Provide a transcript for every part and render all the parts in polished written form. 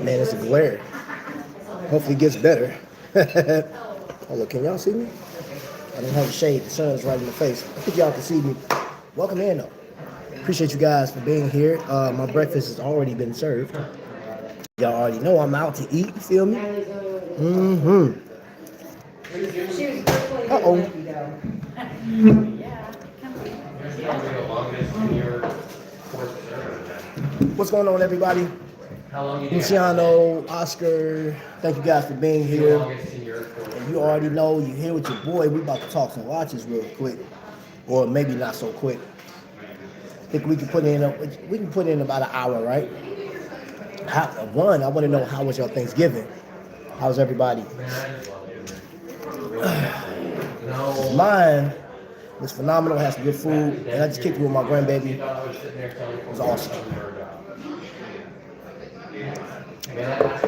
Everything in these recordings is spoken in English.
Man, it's a glare. Hopefully it gets better. Hold on, can y'all see me? I don't have a shade. The sun's right in the face. I think y'all can see me. Welcome in, though. Appreciate you guys for being here. My breakfast has already been served. Y'all already know I'm out to eat. You feel me? Mm-hmm. Uh-oh. What's going on, everybody? Luciano, Oscar, thank you guys for being here. And you already know, you're here with your boy. We about to talk some watches real quick. Or maybe not so quick. I think we can put in about an hour, right? I want to know, how was your Thanksgiving? How's everybody? Mine was phenomenal. Had some good food, and I just kicked it with my grandbaby. It was awesome.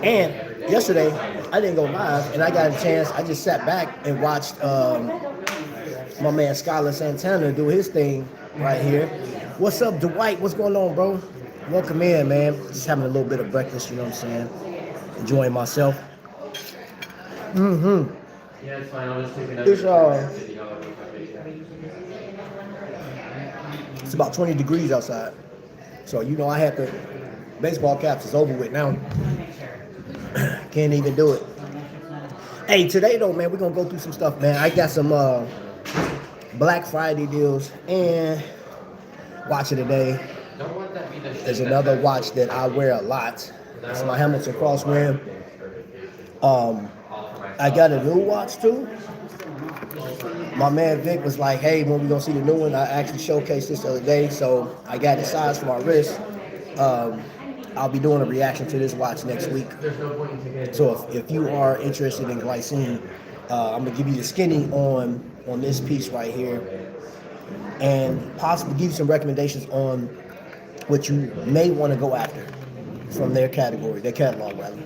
And yesterday, I didn't go live, and I got a chance. I just sat back and watched my man Skylar Santana do his thing right here. What's up, Dwight? What's going on, bro? Welcome in, man. Just having a little bit of breakfast, you know what I'm saying? Enjoying myself. Mm-hmm. Yeah, it's fine. I'll just take another. It's about 20 degrees outside. So, you know, I had the baseball caps is over with now. Can't even do it. Hey, today though, man, we're gonna go through some stuff, man. I got some Black Friday deals and watch of the day. There's another watch that I wear a lot. It's my Hamilton Cross Rim. I got a new watch too. My man Vic was like, hey, when we gonna see the new one? I actually showcased this the other day, so I got it sized for my wrist. I'll be doing a reaction to this watch next week. So if you are interested in glycine, I'm gonna give you the skinny on this piece right here, and possibly give you some recommendations on what you may want to go after from their category, their catalog rather.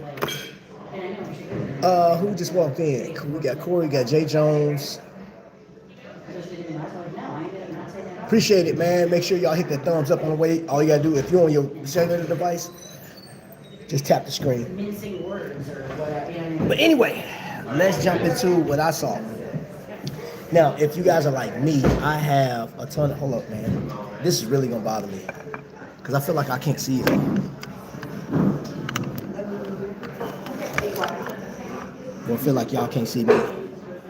Who just walked in? We got Corey, we got Jay Jones. Appreciate it, man. Make sure y'all hit that thumbs up on the way. All you gotta do, if you're on your cellular device, just tap the screen. But anyway, let's jump into what I saw. Now, if you guys are like me, I have a ton of, hold up, man. This is really gonna bother me, because I feel like I can't see it. I feel like y'all can't see me,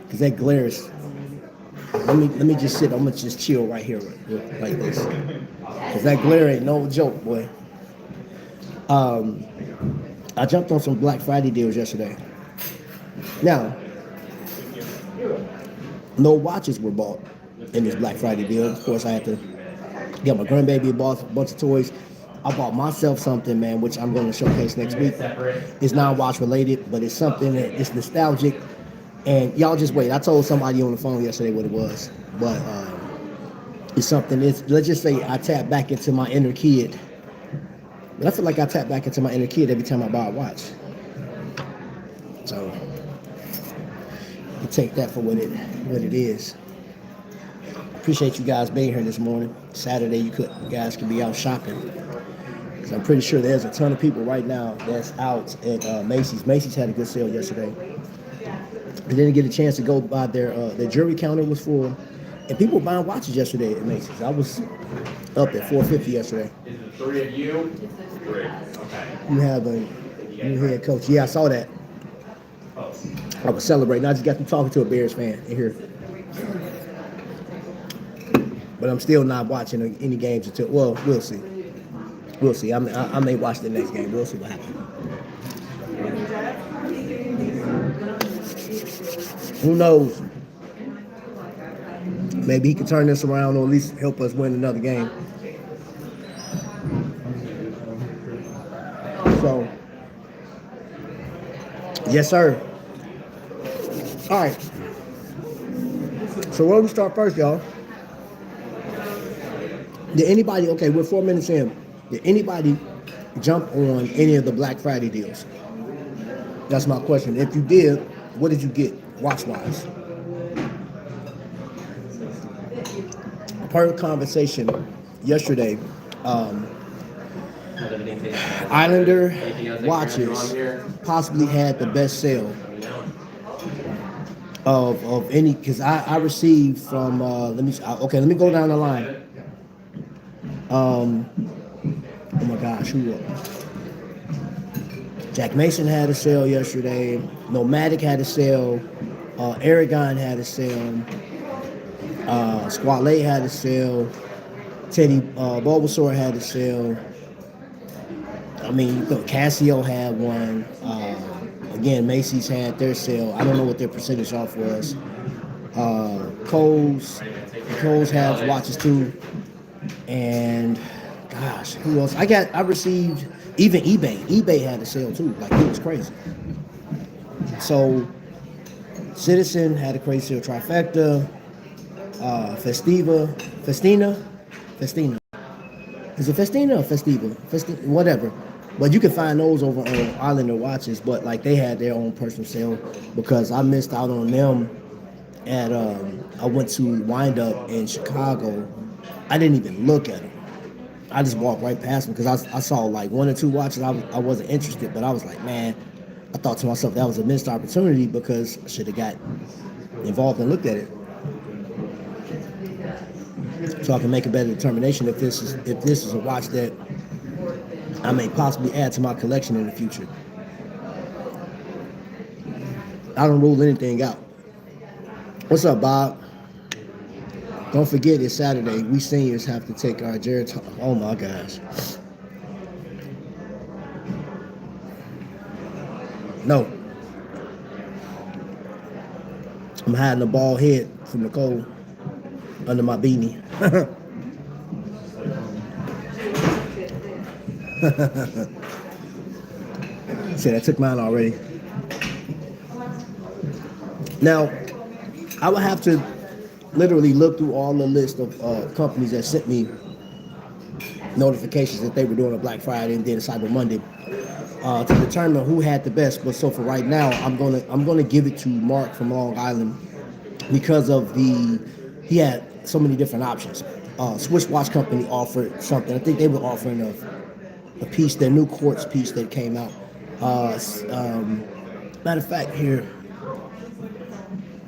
because that glare is, let me just sit, I'm gonna just chill right here, like this. Because that glare ain't no joke, boy. I jumped on some Black Friday deals yesterday. Now, no watches were bought in this Black Friday deal. Of course, I had to get my grandbaby a bunch of toys. I bought myself something, man, which I'm going to showcase next week. It's non-watch related, but it's something that it's nostalgic. And y'all just wait. I told somebody on the phone yesterday what it was, but it's something. Let's just say I tap back into my inner kid. But I feel like I tap back into my inner kid every time I buy a watch. So you take that for what it is. Appreciate you guys being here this morning. Saturday, you guys could be out shopping. Because I'm pretty sure there's a ton of people right now that's out at Macy's. Macy's had a good sale yesterday. I didn't get a chance to go by their jewelry counter was full. And people were buying watches yesterday at Macy's. I was up at $450 yesterday. Is it 3 of you? 3. Okay. You have a new head coach. Yeah, I saw that. I was celebrating. I just got to talking to a Bears fan in here. But I'm still not watching any games until, well, we'll see. We'll see. I may watch the next game. We'll see what happens. Who knows? Maybe he can turn this around or at least help us win another game. So, yes, sir. All right. So where do we start first, y'all? Did anybody, okay, we're 4 minutes in. Did anybody jump on any of the Black Friday deals? That's my question. If you did, what did you get watch-wise? A part of the conversation yesterday Islander watches possibly had the best sale of any, because I received from let me go down the line. Oh my gosh, who? Jack Mason had a sale yesterday. Nomadic had a sale. Aragon had a sale. Squale had a sale. Teddy Bulbasaur had a sale. I mean, Casio had one. Again, Macy's had their sale. I don't know what their percentage off was. Kohl's has watches too. And gosh, who else? I received even eBay. eBay had a sale too. Like, it was crazy. So Citizen had a crazy sale. Trifecta, Festina. Is it Festina or Festiva? Whatever. But you can find those over on Islander Watches. But like, they had their own personal sale because I missed out on them. I went to Wind Up in Chicago. I didn't even look at them. I just walked right past them because I saw like one or two watches. I wasn't interested, but I was like, man, I thought to myself that was a missed opportunity because I should have got involved and looked at it, so I can make a better determination if this is a watch that I may possibly add to my collection in the future. I don't rule anything out. What's up, Bob? Don't forget, it's Saturday. We seniors have to take our Jared. Oh my gosh. No. I'm hiding a bald head from the cold under my beanie. See, I took mine already. Now, I would have to literally look through all the list of companies that sent me notifications that they were doing a Black Friday and then a Cyber Monday to determine who had the best. But so for right now, I'm gonna give it to Mark from Long Island because of he had so many different options. Swiss Watch Company offered something. I think they were offering a piece, their new quartz piece that came out. Matter of fact, here,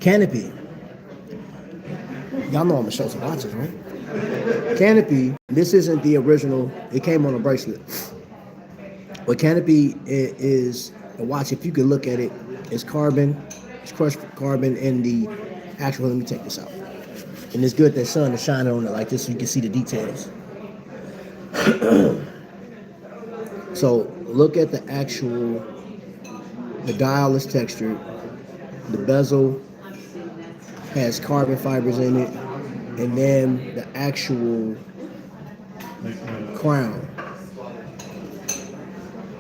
Canopy. Y'all know I'm gonna show some watches, right? Canopy, this isn't the original. It came on a bracelet. But Canopy is a watch. If you could look at it, it's carbon. It's crushed carbon in the actual. Let me take this out. And it's good that sun is shining on it like this so you can see the details. So look at the actual. The dial is textured. The bezel has carbon fibers in it, and then the actual crown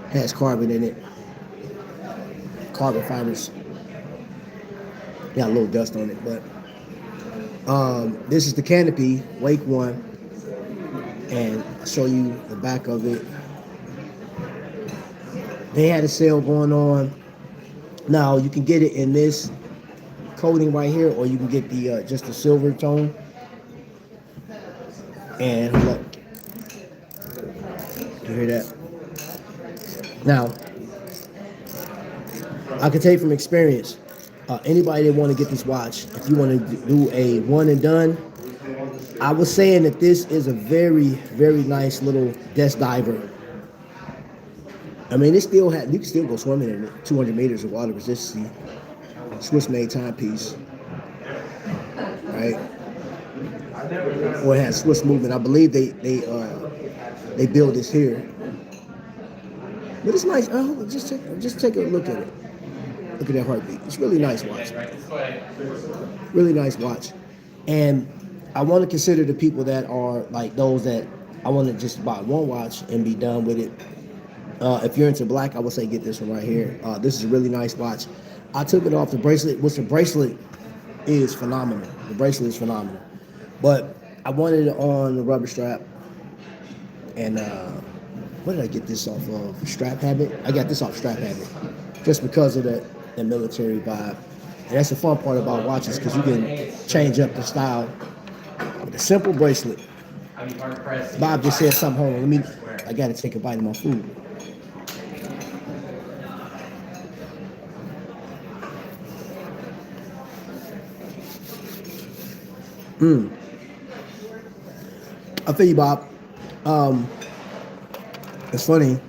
has carbon in it. Carbon fibers. Got a little dust on it, but this is the Canopy Wake One, and I'll show you the back of it. They had a sale going on. Now you can get it in this coating right here, or you can get the just the silver tone. And look, you hear that? Now, I can tell you from experience, anybody that want to get this watch, if you want to do a one and done, I was saying that this is a very, very nice little desk diver. I mean, it still you can still go swimming in it, 200 meters of water resistance. Swiss-made timepiece, right? Or it has Swiss movement. I believe they build this here. But it's nice. Just take a look at it. Look at that heartbeat. It's really nice watch. Really nice watch. And I want to consider the people that are like those that I want to just buy one watch and be done with it. If you're into black, I would say get this one right here. This is a really nice watch. I took it off the bracelet, which the bracelet is phenomenal. The bracelet is phenomenal. But I wanted it on the rubber strap. And where did I get this off of? Strap Habit? I got this off Strap Habit. Just because of that military vibe. And that's the fun part about watches, because you can change up the style with a simple bracelet. Bob just said something. Hold on, I gotta take a bite of my food. I feel you, Bob. Um, it's funny.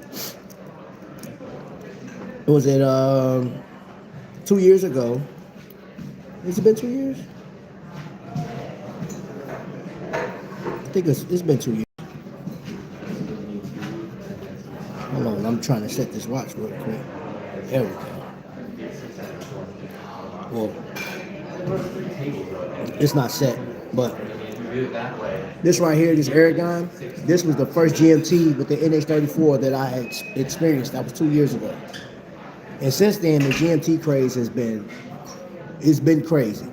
Was it 2 years ago? Has it been 2 years? I think it's been 2 years. Hold on, I'm trying to set this watch real quick. There we go. Well, it's not set, but this right here, this Aragon, this was the first GMT with the NH34 that I had experienced. That was 2 years ago. And since then, the GMT craze has been, it's been crazy.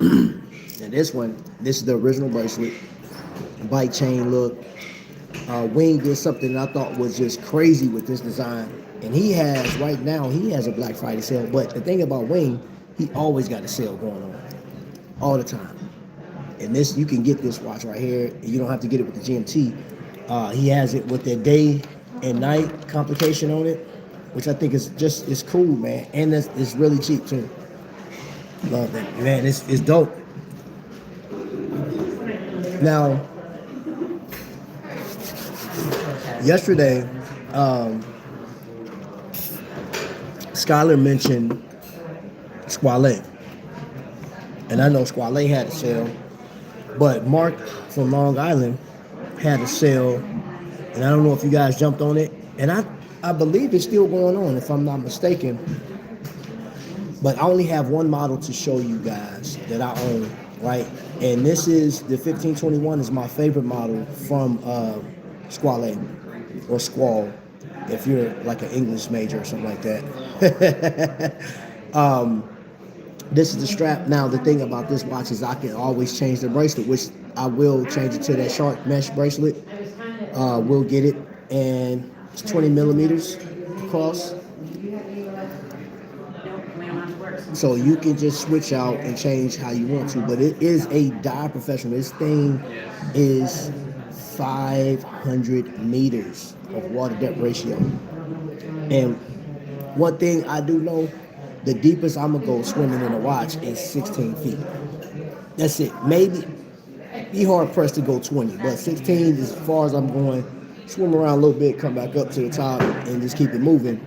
And this one, this is the original bracelet, bike chain look. Wing did something that I thought was just crazy with this design. And he has, right now, he has a Black Friday sale. But the thing about Wing, he always got a sale going on, all the time. And this, you can get this watch right here. You don't have to get it with the GMT. He has it with the day and night complication on it, which I think is just, it's cool, man. And it's really cheap too. Love it, man. It's dope. Now, yesterday, Skylar mentioned Squale. And I know Squale had a sale, but Mark from Long Island had a sale, and I don't know if you guys jumped on it. And I believe it's still going on, if I'm not mistaken. But I only have one model to show you guys that I own, right? And this is the 1521 is my favorite model from Squale, or Squall, if you're like an English major or something like that. This is the strap. Now, the thing about this watch is I can always change the bracelet, which I will change it to that sharp mesh bracelet. We'll get it, and it's 20 millimeters across. So you can just switch out and change how you want to, but it is a dive professional. This thing is 500 meters of water depth ratio. And one thing I do know, the deepest I'm gonna go swimming in a watch is 16 feet. That's it. Maybe be hard pressed to go 20, but 16 is as far as I'm going. Swim around a little bit, come back up to the top, and just keep it moving.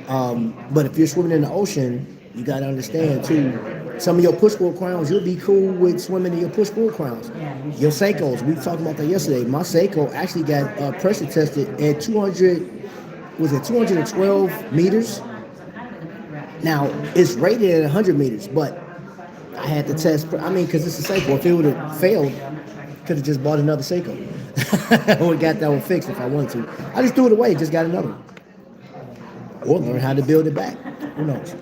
But if you're swimming in the ocean, you gotta understand too. Some of your push-pull crowns, you'll be cool with swimming in your push-pull crowns. Your Seikos, we talked about that yesterday. My Seiko actually got pressure tested at 212 meters. Now, it's rated at 100 meters, but I had to test, because it's a Seiko. If it would have failed, could have just bought another Seiko. Or got that one fixed if I wanted to. I just threw it away, just got another one. Or learn how to build it back. Who knows?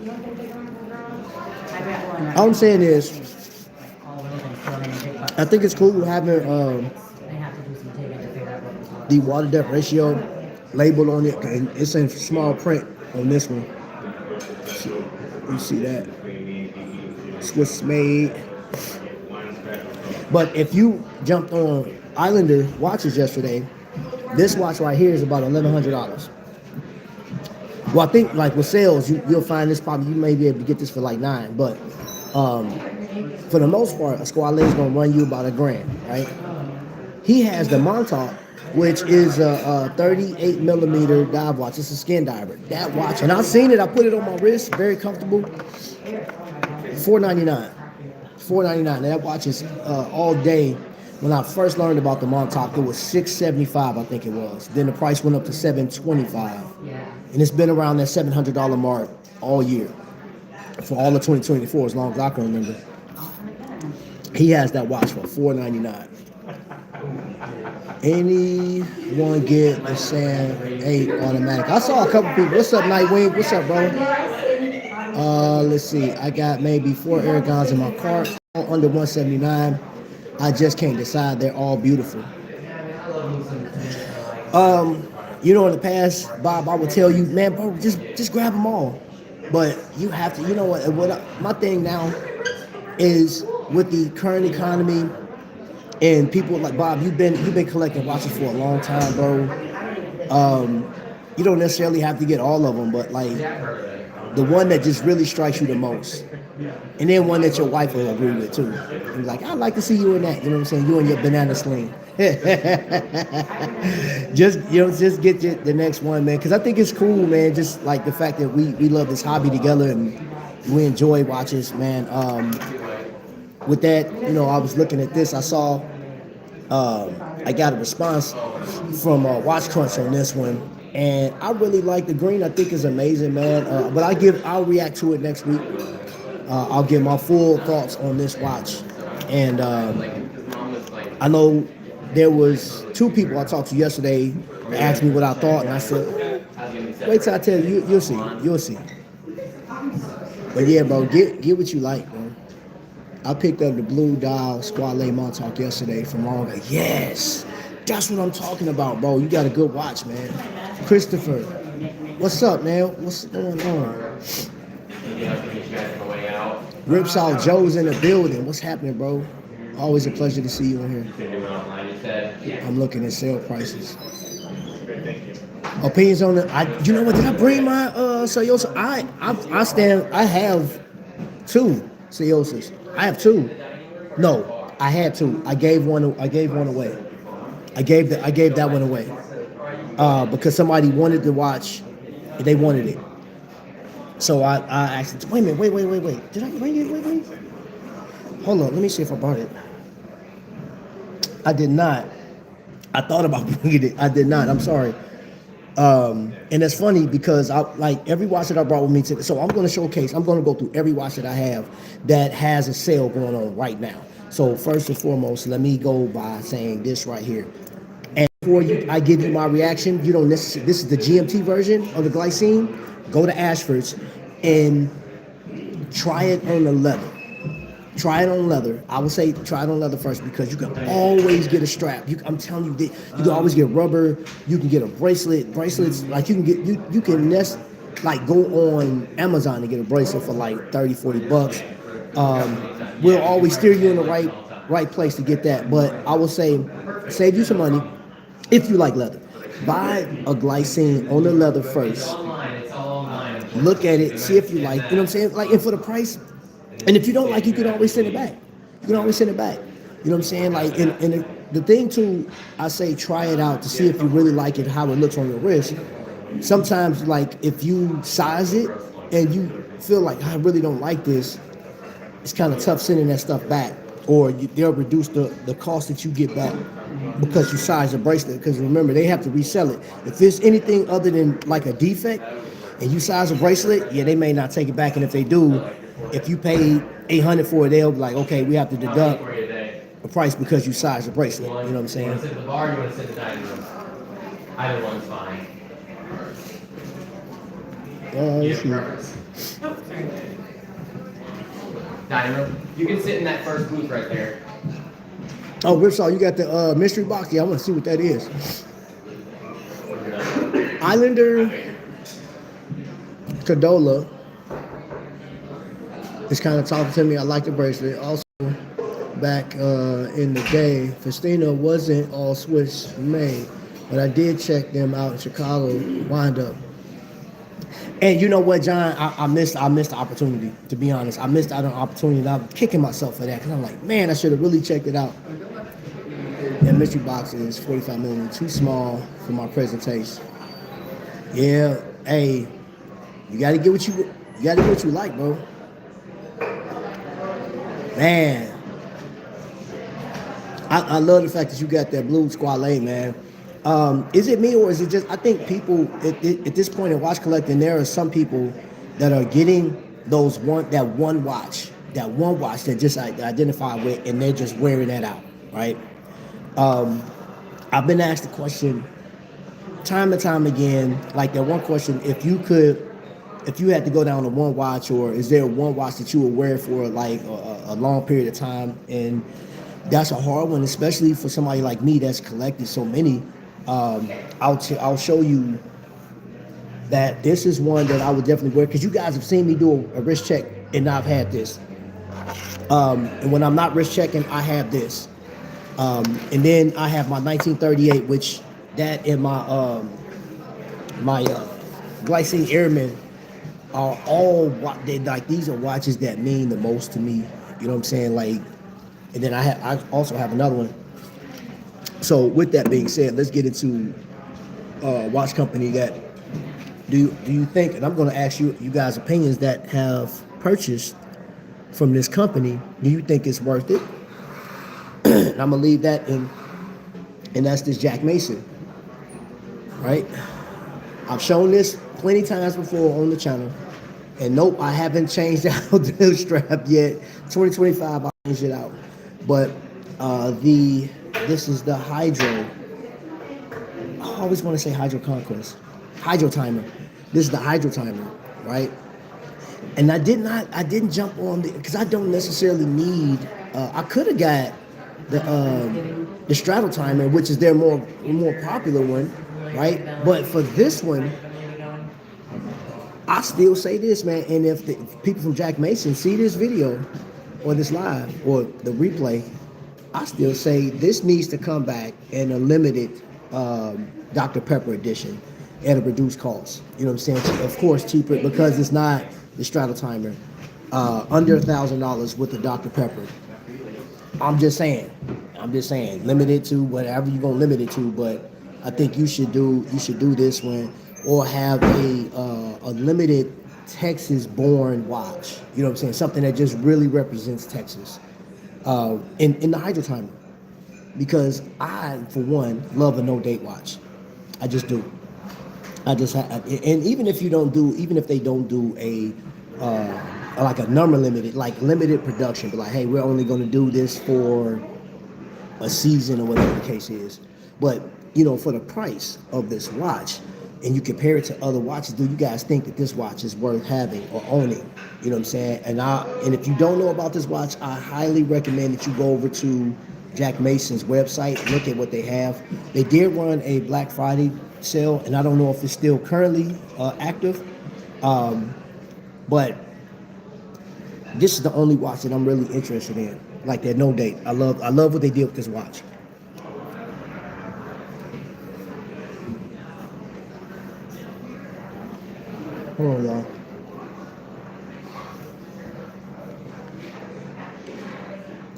All I'm saying is, I think it's cool having the water depth ratio labeled on it, and it's in small print on this one. You see that? Swiss made. But if you jumped on Islander watches yesterday, this watch right here is about $1,100. Well, I think like with sales, you'll find this probably, you may be able to get this for like $9, but for the most part, a Squale is gonna run you about $1,000, right? He has the Montauk, which is a 38 millimeter dive watch. It's a skin diver. That watch, and I've seen it. I put it on my wrist, very comfortable. $499. $499. That watch is all day. When I first learned about the Montauk, it was $675, I think it was. Then the price went up to $725, and it's been around that $700 mark all year for all of 2024, as long as I can remember. He has that watch for $499. Anyone get a Sam 8 automatic? I saw a couple people. What's up, Nightwing? What's up, bro? Let's see. I got maybe 4 Aragons in my cart, all under $179. I just can't decide. They're all beautiful. In the past, Bob, I would tell you, man, bro, just grab them all. But you have to. You know what? My thing now is with the current economy. And people like Bob, you've been collecting watches for a long time, bro. You don't necessarily have to get all of them, but like the one that just really strikes you the most, and then one that your wife will agree with too. And be like, I'd like to see you in that. You know what I'm saying? You and your banana sling. Just get the next one, man. Because I think it's cool, man. Just like the fact that we love this hobby together and we enjoy watches, man. With that, I was looking at this. I saw I got a response from Watch Crunch on this one, and I really like the green. I think it's amazing, man. But I'll react to it next week. I'll give my full thoughts on this watch, and I know there was two people I talked to yesterday that asked me what I thought, and I said, wait till I tell you. You'll see. But yeah, bro, get what you like, bro. I picked up the blue dial Squale Montauk yesterday from Longa. Yes, that's what I'm talking about, bro. You got a good watch, man. Christopher, what's up, man? What's going on? Ripsaw Joe's in the building. What's happening, bro? Always a pleasure to see you in here. I'm looking at sale prices. Opinions on the. You know what? Did I bring my Soyosa? I have two Soyosas. I have two. No, I had two. I gave one away. I gave that one away because somebody wanted to watch. They wanted it. So I asked. Wait a minute. Wait. Did I bring it with me? Hold on. Let me see if I brought it. I did not. I thought about bringing it. I did not. I'm sorry. And it's funny because I like every watch that I brought with me today. So I'm going to go through every watch that I have that has a sale going on right now. So first and foremost, let me go by saying this right here. And before I give you my reaction, you don't necessarily, this is the GMT version of the glycine. Go to Ashford's and try it on the leather. Try it on leather. I would say try it on leather first because you can always get a strap. I'm telling you, you can always get rubber. You can get a bracelet. Bracelets, like you can go on Amazon and get a bracelet for like $30-$40. We'll always steer you in the right place to get that. But I will say, save you some money if you like leather. Buy a glycine on the leather first. Look at it, see if you like. You know what I'm saying? Like, and for the price. And if you don't like it, you can always send it back. You know what I'm saying? Like, and the thing too, I say try it out to see if you really like it, how it looks on your wrist. Sometimes, like, if you size it and you feel like I really don't like this, it's kind of tough sending that stuff back, or they'll reduce the cost that you get back because you size the bracelet. Because remember, they have to resell it. If it's anything other than like a defect, and you size a bracelet, yeah, they may not take it back. And if they do, if you paid $800 for it, they'll be like, okay, we have to deduct the price because you sized the bracelet. You know what I'm saying? You want to sit at the bar, you want to sit in the dining room. Either one's fine. Dining room. You can sit in that first booth right there. Oh, Ripsaw, you got the mystery box? Yeah, I want to see what that is. Islander Cadola is kind of talking to me. I like the bracelet. Also, back in the day, Festina wasn't all Swiss made, but I did check them out in Chicago, wind up. And you know what, John? I missed the opportunity, to be honest. I missed out on an opportunity, and I'm kicking myself for that because I'm like, man, I should have really checked it out. That mystery box is 45 millimeters, too small for my presentation. Yeah, hey, you gotta get what you like, bro. Man, I love the fact that you got that blue Squale, man. Is it me or is it just? I think people at this point in watch collecting, there are some people that are getting that one watch that just identify with, and they're just wearing that out, right? I've been asked the question time and time again, like that one question: if you had to go down to one watch, or is there one watch that you would wear for like a long period of time? And that's a hard one, especially for somebody like me that's collected so many. I'll show you that this is one that I would definitely wear because you guys have seen me do a wrist check and I've had this. And when I'm not wrist checking, I have this. And then I have my 1938, which that in my My Glycine Airmen are all they like. These are watches that mean the most to me. You know what I'm saying? Like, and then I also have another one. So with that being said, let's get into watch company that do you think? And I'm going to ask you guys opinions that have purchased from this company. Do you think it's worth it? And I'm gonna leave that in, and that's this Jack Mason, right? I've shown this plenty times before on the channel, and nope, I haven't changed out the strap yet. 2025, I changed it out, but this is the Hydro. I always want to say Hydro Conquest, Hydro Timer. This is the Hydro Timer, right? And I didn't jump on the because I don't necessarily need. I could have got the straddle timer, which is their more popular one, right? But for this one, I still say this, man. And if the people from Jack Mason see this video or this live or the replay, I still say this needs to come back in a limited Dr. Pepper edition at a reduced cost. You know what I'm saying? Of course, cheaper because it's not the straddle timer. Under $1,000 with the Dr. Pepper. I'm just saying, limited to whatever you're gonna limit it to. But I think you should do this one or have a limited Texas-born watch. You know what I'm saying? Something that just really represents Texas in the Hydro Timer. Because I, for one, love a no-date watch. I just do. And even if they don't do a like a number limited, like limited production, but like, hey, we're only going to do this for a season or whatever the case is. But for the price of this watch, and you compare it to other watches, do you guys think that this watch is worth having or owning? You know what I'm saying? And if you don't know about this watch, I highly recommend that you go over to Jack Mason's website, look at what they have. They did run a Black Friday sale, and I don't know if it's still currently active, but this is the only watch that I'm really interested in. Like that no date. I love what they did with this watch. Hold on, y'all.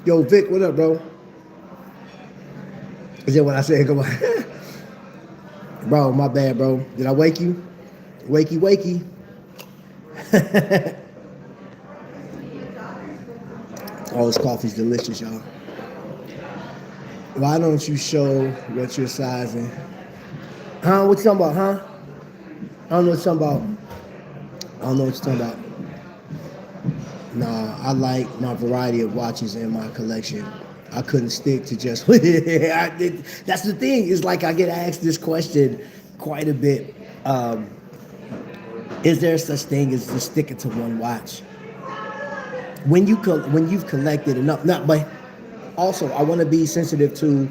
Yo, Vic, what up, bro? Is that what I said? Come on. Bro, my bad, bro. Did I wake you? Wakey. Oh, this coffee's delicious, y'all. Why don't you show what you're sizing? Huh? What you talking about, huh? I don't know what you're talking about. Nah, I like my variety of watches in my collection. I couldn't stick to just that's the thing, is like I get asked this question quite a bit. Is there such thing as just sticking to one watch? When you've collected enough, but also I want to be sensitive to.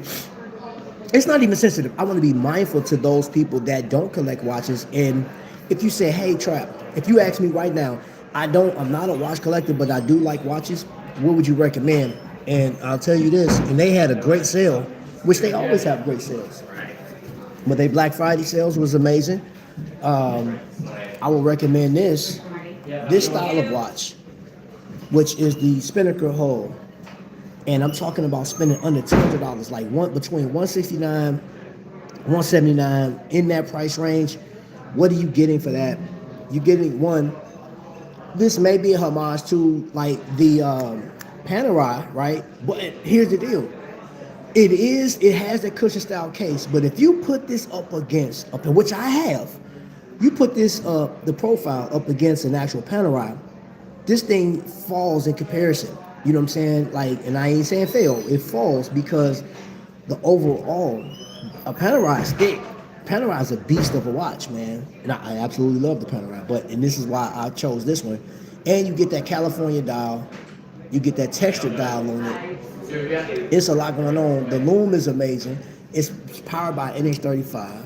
It's not even sensitive. I want to be mindful to those people that don't collect watches. And if you say, "Hey, Trap," if you ask me right now, I'm not a watch collector, but I do like watches. What would you recommend? And I'll tell you this, and they had a great sale, which they always have great sales. But their Black Friday sales was amazing. I will recommend this style of watch, which is the Spinnaker Hull. And I'm talking about spending under $200, like between $169, $179, in that price range. What are you getting for that? You're getting one. This may be a homage to like the Panerai, right? But here's the deal. It has that cushion style case, but if you put this up against, which I have, you put this the profile up against an actual Panerai, this thing falls in comparison. You know what I'm saying? Like, and I ain't saying fail, it falls because the overall, a Panerai is thick. Panerai is a beast of a watch, man. And I absolutely love the Panerai, and this is why I chose this one. And you get that California dial, you get that textured dial on it. It's a lot going on. The loom is amazing. It's powered by NH35.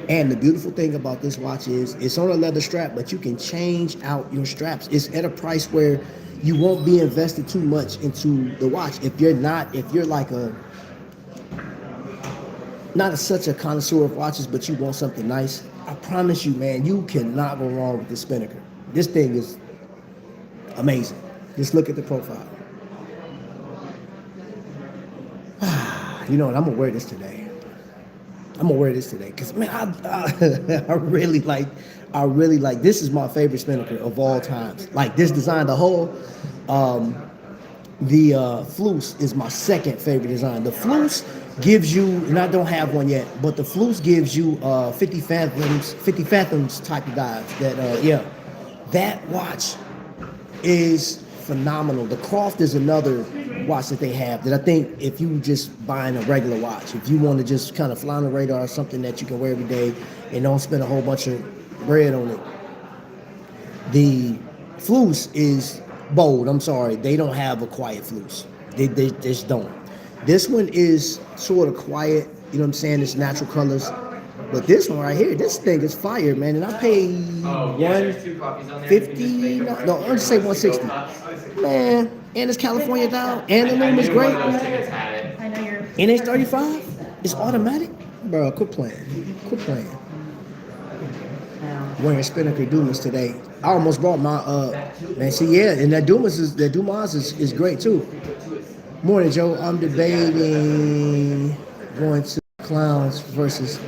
And the beautiful thing about this watch is it's on a leather strap, but you can change out your straps. It's at a price where you won't be invested too much into the watch. If you're like not such a connoisseur of watches, but you want something nice, I promise you, man, you cannot go wrong with this Spinnaker. This thing is amazing. Just look at the profile. You know what? I'm gonna wear this today. I'm gonna wear this today because man, I really like. I really like. This is my favorite Spinnaker of all times. Like this design, the whole. The Flus is my second favorite design. The Flus gives you, and I don't have one yet, but the Flus gives you 50 fathoms type of dives. That yeah, that watch is phenomenal. The Croft is another watch that they have that I think if you just buying a regular watch, if you want to just kind of fly on the radar or something that you can wear every day and don't spend a whole bunch of bread on it, the Flus is bold. I'm sorry, they don't have a quiet Flus. They just don't. This one is sort of quiet. You know what I'm saying? It's natural colors. But this one right here, this thing is fire, man. And I paid $150. No, I'll just say $160. Man, and it's California down, and the loom is great. And it's 35. It's automatic, bro. Quit playing. Quit playing. Wearing Spinnaker Dumas today. I almost brought my man. See, yeah, and that Dumas is great too. Morning, Joe. I'm debating going to Clowns versus.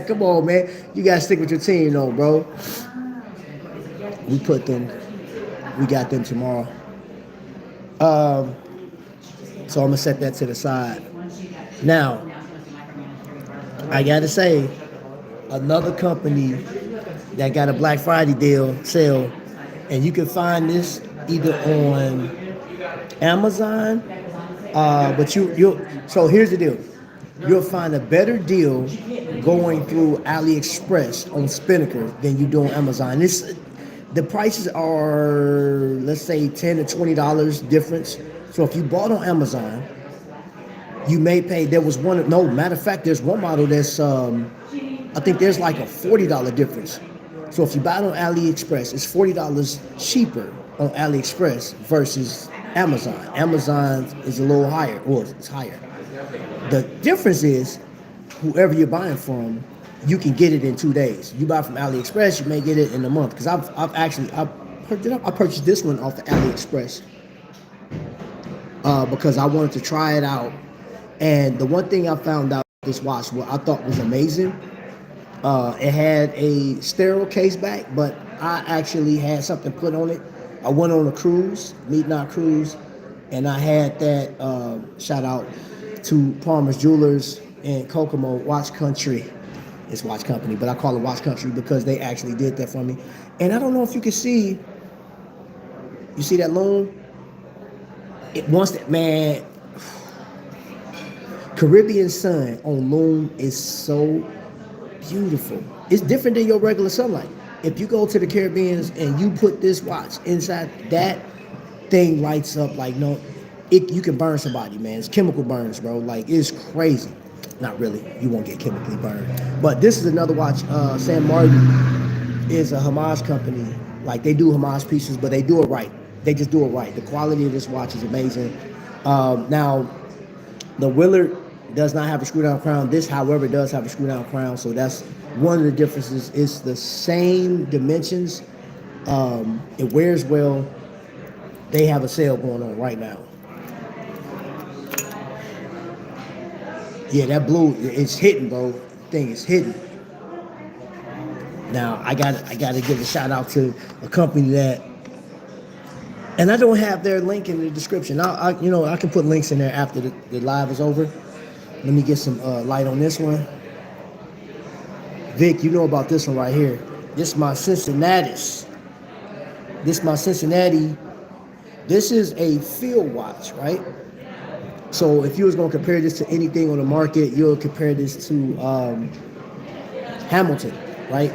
Come on, man. You gotta stick with your team, though, bro. We got them tomorrow. So I'm gonna set that to the side. Now, I gotta say, another company that got a Black Friday sale, and you can find this either on Amazon, but you'll. So here's the deal: you'll find a better deal going through AliExpress on Spinnaker than you do on Amazon. The prices are, let's say, $10 to $20 difference. So if you bought on Amazon, you may pay. There was one. No, matter of fact, there's one model that's I think there's like a $40 difference. So if you buy it on AliExpress, it's $40 cheaper on AliExpress versus Amazon. Amazon is a little higher, or it's higher. The difference is, whoever you're buying from, you can get it in 2 days. You buy from AliExpress, you may get it in a month. Because I purchased this one off of AliExpress because I wanted to try it out. And the one thing I found out with this watch, what I thought was amazing. It had a sterile case back, but I actually had something put on it. I went on a cruise, Meet Not Cruise, and I had that, shout out to Palmer's Jewelers in Kokomo, Watch Country. It's Watch Company, but I call it Watch Country because they actually did that for me. And I don't know if you can see, you see that loom? It wants that, man. Caribbean sun on loom is so beautiful. It's different than your regular sunlight. If you go to the Caribbean and you put this watch inside, that thing lights up like you can burn somebody, man. It's chemical burns, bro. Like, it's crazy. Not really. You won't get chemically burned. But this is another watch. San Martin is a homage company. Like, they do homage pieces, but they do it right. They just do it right. The quality of this watch is amazing. Now, the Willard does not have a screw down crown. This, however, does have a screw down crown. So that's one of the differences. It's the same dimensions. It wears well. They have a sale going on right now. Yeah, that blue, it's hitting, bro. Thing is hitting. Now I gotta give a shout out to a company that, and I don't have their link in the description. I can put links in there after the live is over. Let me get some light on this one. Vic, you know about this one right here. This is my Cincinnati. This is a field watch, right? So if you was gonna compare this to anything on the market, you'll compare this to Hamilton, right?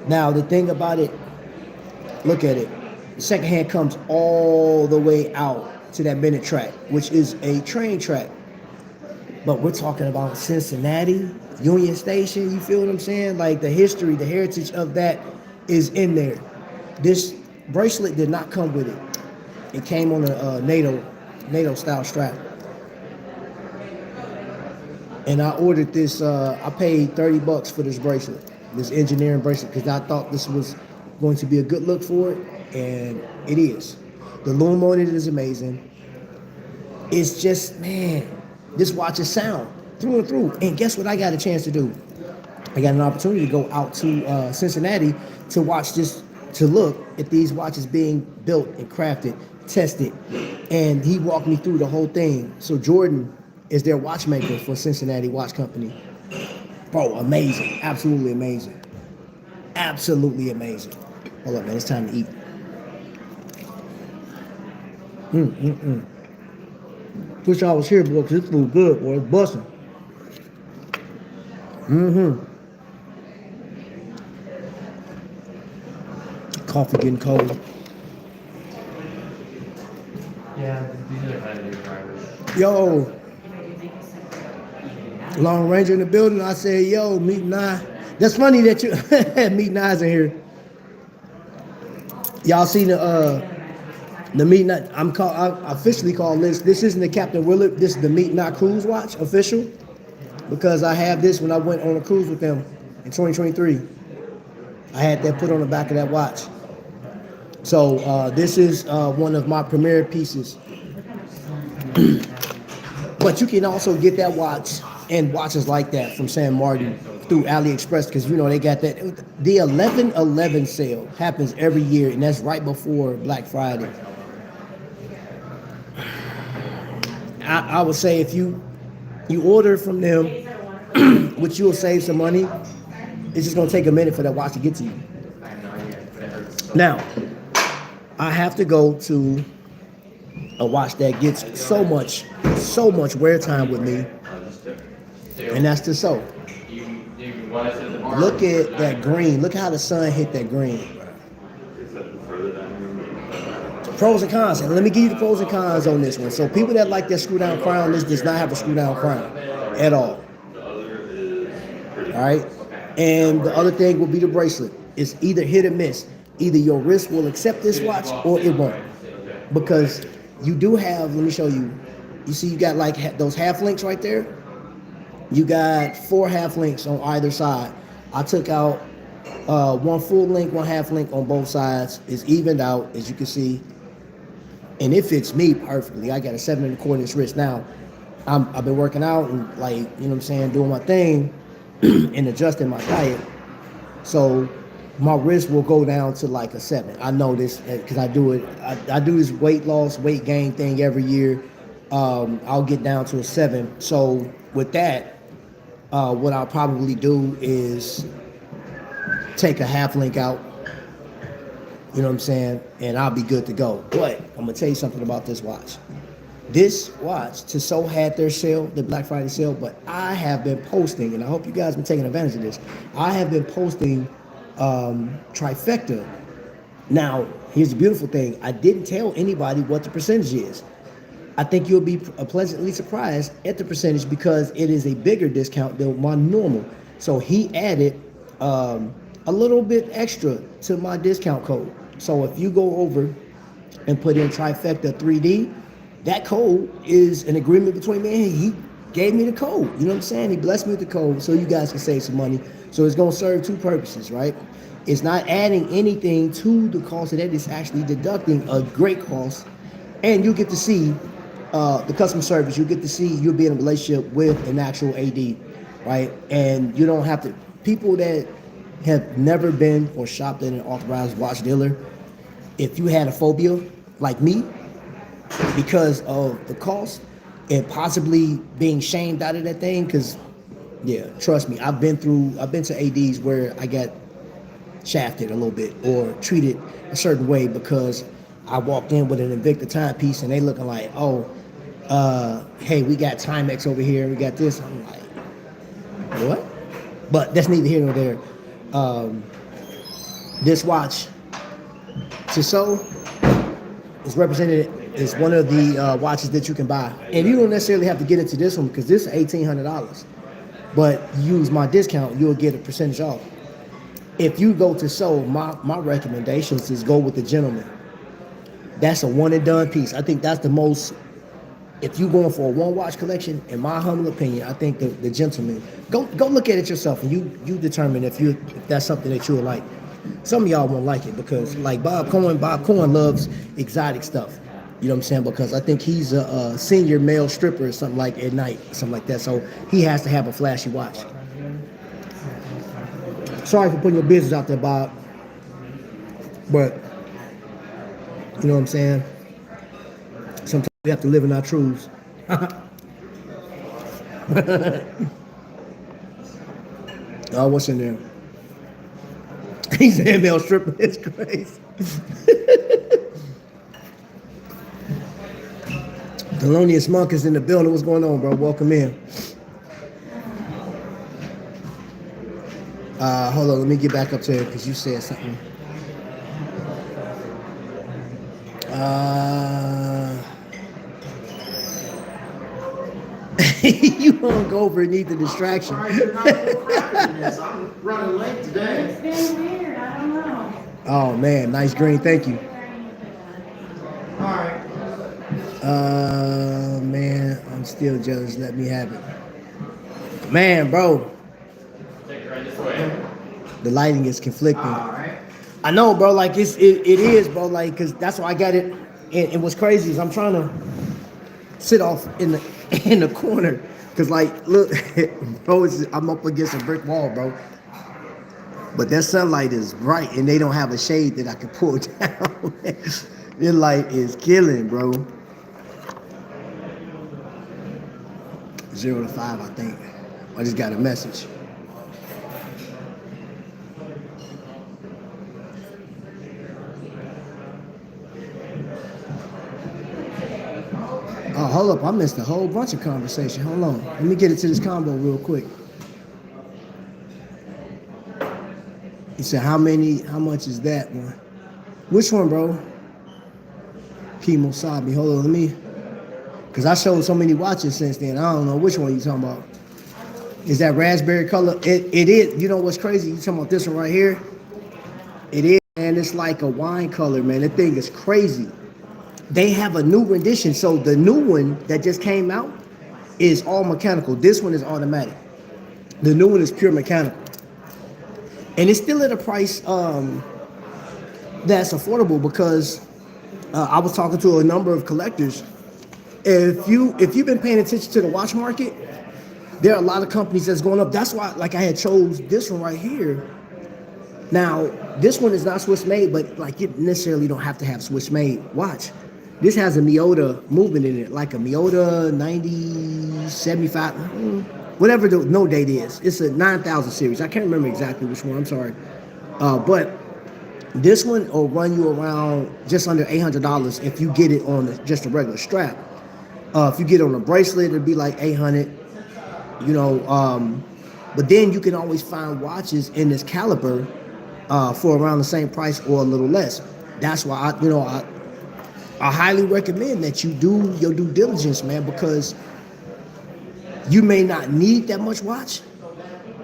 Now the thing about it, look at it. The second hand comes all the way out to that minute track, which is a train track. But we're talking about Cincinnati, Union Station, you feel what I'm saying? Like, the history, the heritage of that is in there. This bracelet did not come with it. It came on a NATO style strap. And I ordered this. I paid $30 for this bracelet, this engineering bracelet, because I thought this was going to be a good look for it, and it is. The loom on it is amazing. It's just, man, this watch is sound through and through. And guess what I got a chance to do? I got an opportunity to go out to Cincinnati to watch this, to look at these watches being built and crafted, tested. And he walked me through the whole thing. So Jordan is their watchmaker for Cincinnati Watch Company. Bro, amazing. Absolutely amazing. Absolutely amazing. Hold up, man. It's time to eat. Wish I was here, boy, because this food good, boy. It's busting. Coffee getting cold. Yeah, these are kind of new drivers. Yo, Long Ranger in the building. I said, yo, meet Nye. That's funny that you meet Nye's in here. Y'all seen the meet Nye? I officially call this. This isn't the Captain Willard. This is the Meet Nye cruise watch official, because I have this when I went on a cruise with them in 2023. I had that put on the back of that watch. So this is one of my premier pieces. But you can also get that watch and watches like that from San Martin through AliExpress, because you know they got that. The 11/11 sale happens every year, and that's right before Black Friday. I would say if you order from them, which you'll save some money, it's just gonna take a minute for that watch to get to you. Now, I have to go to a watch that gets so much wear time with me, and that's the Tissot. Look at that green. Look how the sun hit that green. Pros and cons. And let me give you the pros and cons on this one. So people that like that screw down crown, this does not have a screw down crown at all. All right. And the other thing will be the bracelet. It's either hit or miss. Either your wrist will accept this watch or it won't. Because you do have, let me show you. You see you got like those half links right there? You got 4 half links on either side. I took out one full link, 1 half link on both sides. It's evened out, as you can see. And it fits me perfectly. I got a 7 1/4 inch wrist. Now, I've been working out and, like, you know what I'm saying, doing my thing and adjusting my diet. So my wrist will go down to like a 7. I know this because I do it. I do this weight loss, weight gain thing every year. I'll get down to a 7. So with that, what I'll probably do is take a half link out. You know what I'm saying? And I'll be good to go. But I'm gonna tell you something about this watch. This watch, Tissot had their sale, the Black Friday sale, but I have been posting, and I hope you guys have been taking advantage of this. I have been posting trifecta. Now, here's the beautiful thing. I didn't tell anybody what the percentage is. I think you'll be pleasantly surprised at the percentage because it is a bigger discount than my normal. So he added a little bit extra to my discount code. So if you go over and put in trifecta 3D, that code is an agreement between me and him. He gave me the code. You know what I'm saying? He blessed me with the code so you guys can save some money. So it's going to serve 2 purposes, right? It's not adding anything to the cost of that. It's actually deducting a great cost. And you get to see the customer service. You get to see you'll be in a relationship with an actual AD, right? And you don't have to, people that have never been or shopped at an authorized watch dealer, if you had a phobia like me because of the cost and possibly being shamed out of that thing, because yeah, trust me, I've been to ADs where I got shafted a little bit or treated a certain way because I walked in with an Invicta timepiece and they looking like, oh, hey, we got Timex over here, we got this. I'm like, what? But that's neither here nor there. This watch, Tissot, is represented as one of the watches that you can buy. And you don't necessarily have to get into this one because this is $1,800. But use my discount, you'll get a percentage off. If you go to Tissot, my recommendations is go with the Gentleman. That's a one and done piece. I think that's the most if you're going for a one watch collection, in my humble opinion, I think the gentleman go look at it yourself and you determine if that's something that you would like. Some of y'all won't like it because like Bob Cohen loves exotic stuff. You know what I'm saying? Because I think he's a senior male stripper or something like at night, something like that. So he has to have a flashy watch. Sorry for putting your business out there, Bob. But you know what I'm saying? Sometimes we have to live in our truths. Oh, what's in there? He said male stripper. It's crazy. Thelonious Monk is in the building. What's going on, bro? Welcome in. Hold on, let me get back up to it because you said something. You won't go over and need the distraction. I'm running late today. It's been weird. I don't know. Oh man, nice green. Thank you. All right. Man, I'm still jealous. Let me have it. Man, bro, Take it right this way. the lighting is conflicting. All right. I know, bro. Like it is, bro. Like, cause that's why I got it. And what's crazy is I'm trying to sit off in the corner, cause like, look, bro, I'm up against a brick wall, bro. But that sunlight is bright, and they don't have a shade that I can pull down. This light is killing, bro. 0 to 5, I think. I just got a message. Oh, hold up. I missed a whole bunch of conversation. Hold on. Let me get into this combo real quick. He said, how much is that one? Which one, bro? Kimo Sabi. Hold on, let me. Because I showed so many watches since then. I don't know which one you talking about. Is that raspberry color? It is. You know what's crazy? You talking about this one right here? It is, man. It's like a wine color, man. That thing is crazy. They have a new rendition. So the new one that just came out is all mechanical. This one is automatic. The new one is pure mechanical. And it's still at a price that's affordable because I was talking to a number of collectors. If you've been paying attention to the watch market, there are a lot of companies that's going up. That's why, like, I had chose this one right here. Now, this one is not Swiss made, but like you necessarily don't have to have Swiss made watch. This has a Miyota movement in it, like a Miyota 90, 75, whatever the no date is. It's a 9000 series. I can't remember exactly which one. I'm sorry. But this one will run you around just under $800 if you get it on just a regular strap. If you get it on a bracelet, it'll be like 800. You know, but then you can always find watches in this caliber for around the same price or a little less. That's why I highly recommend that you do your due diligence, man, because you may not need that much watch,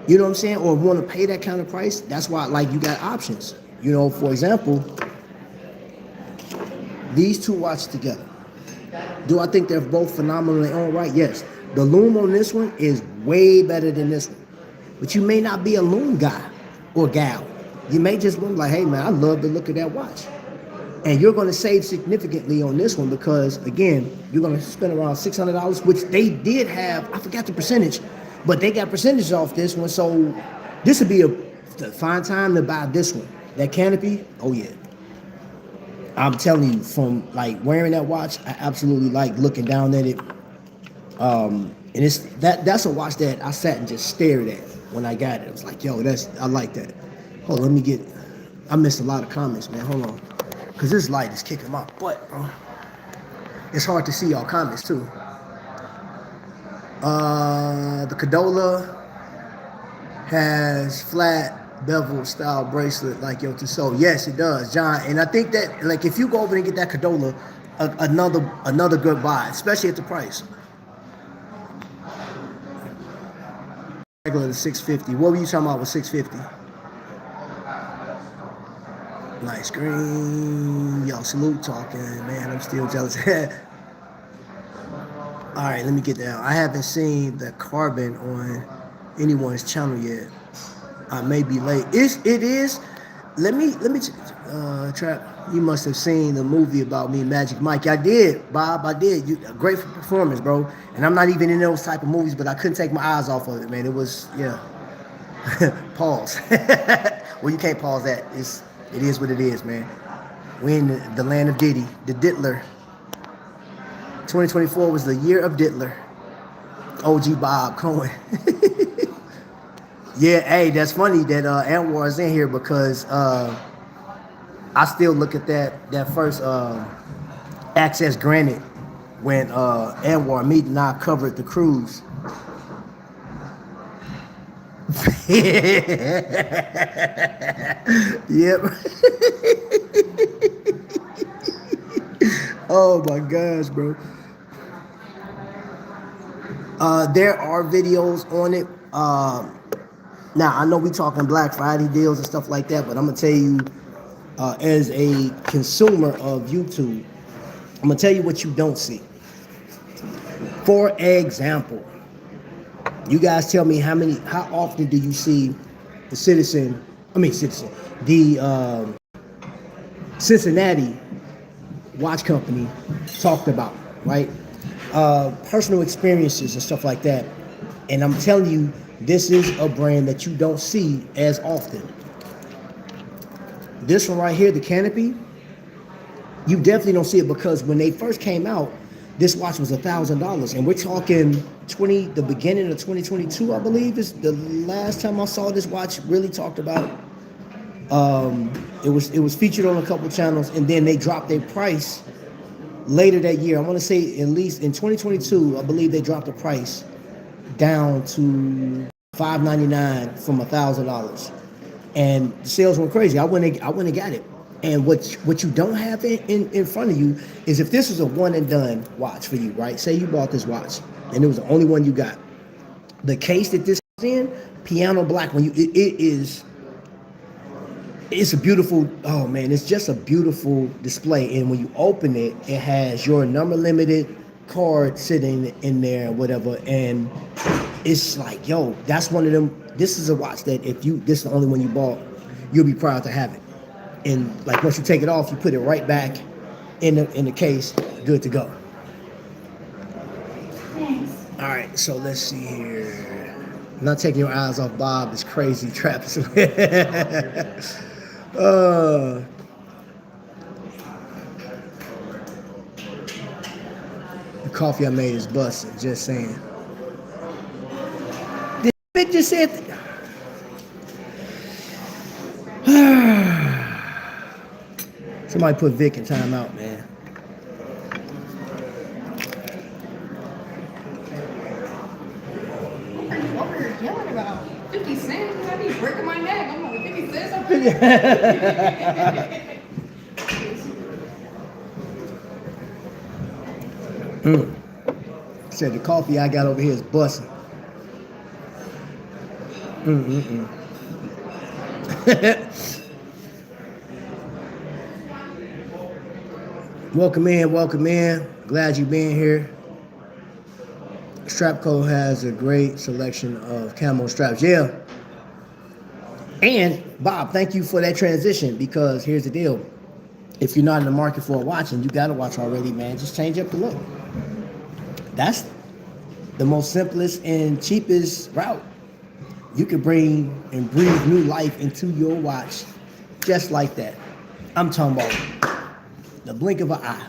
you know what I'm saying, or want to pay that kind of price. That's why, like, you got options. You know, for example, these two watches together. Do I think they're both phenomenal in their own right? Yes. The lume on this one is way better than this one. But you may not be a lume guy or gal. You may just want like, hey, man, I love the look of that watch. And you're going to save significantly on this one because, again, you're going to spend around $600, which they did have. I forgot the percentage, but they got percentage off this one. So this would be a fine time to buy this one. That canopy, oh, yeah. I'm telling you, from like wearing that watch, I absolutely like looking down at it. And it's that's a watch that I sat and just stared at when I got it. I was like, yo, I like that. Hold on, I missed a lot of comments, man. Hold on. Because this light is kicking my butt, bro. It's hard to see y'all comments, too. The Cadola has flat bevel style bracelet like your Tissot. Yes, it does, John. And I think that, like, if you go over and get that Cadola, another good buy, especially at the price. Regular to $650. What were you talking about with $650? Nice green. Yo, salute talking, man. I'm still jealous. right, let me get down. I haven't seen the carbon on anyone's channel yet. I may be late. It is. Let me. Trap. You must have seen the movie about me, Magic Mike. I did, Bob. I did. You, a great performance, bro. And I'm not even in those type of movies, but I couldn't take my eyes off of it, man. It was, yeah. Pause. Well, you can't pause that. It is what it is, man. We in the land of Diddy, the Diddler. 2024 was the year of Diddler. OG Bob Cohen. Yeah, hey, that's funny that Anwar is in here because I still look at that first access granted when Anwar Mead and I covered the cruise. Yep. Oh my gosh, bro. There are videos on it. Now I know we talking Black Friday deals and stuff like that, but I'm gonna tell you, as a consumer of YouTube, I'm gonna tell you what you don't see. For example, you guys tell me how often do you see the Cincinnati watch company talked about, right? Personal experiences and stuff like that. And I'm telling you, this is a brand that you don't see as often. This one right here, the Canopy, you definitely don't see it because when they first came out, this watch was $1,000, and we're talking the beginning of 2022, I believe, is the last time I saw this watch really talked about. It was featured on a couple channels, and then they dropped their price later that year. I want to say at least in 2022, I believe they dropped the price down to $599 from $1,000, and the sales went crazy. I went and got it. And what you don't have in front of you is if this was a one and done watch for you, right? Say you bought this watch and it was the only one you got. The case that this is in, piano black. It's a beautiful. Oh man, it's just a beautiful display. And when you open it, it has your number limited card sitting in there, whatever. And it's like, yo, that's one of them. This is a watch that this is the only one you bought, you'll be proud to have it. And like once you take it off, you put it right back in the case, good to go. Thanks. All right, so let's see here. I'm not taking your eyes off Bob. It's crazy traps. The coffee I made is busted. Just saying. This bitch just said. Somebody put Vic in timeout, man. What were you yelling about? 50 cents? I be breaking my neck. I'm like, 50 cents? Said the coffee I got over here is busting. Welcome in. Glad you being here. Strapco has a great selection of camo straps. Yeah. And Bob, thank you for that transition because here's the deal. If you're not in the market for a watch and you got a watch already, man, just change up the look. That's the most simplest and cheapest route. You can bring and breathe new life into your watch just like that. I'm talking about the blink of an eye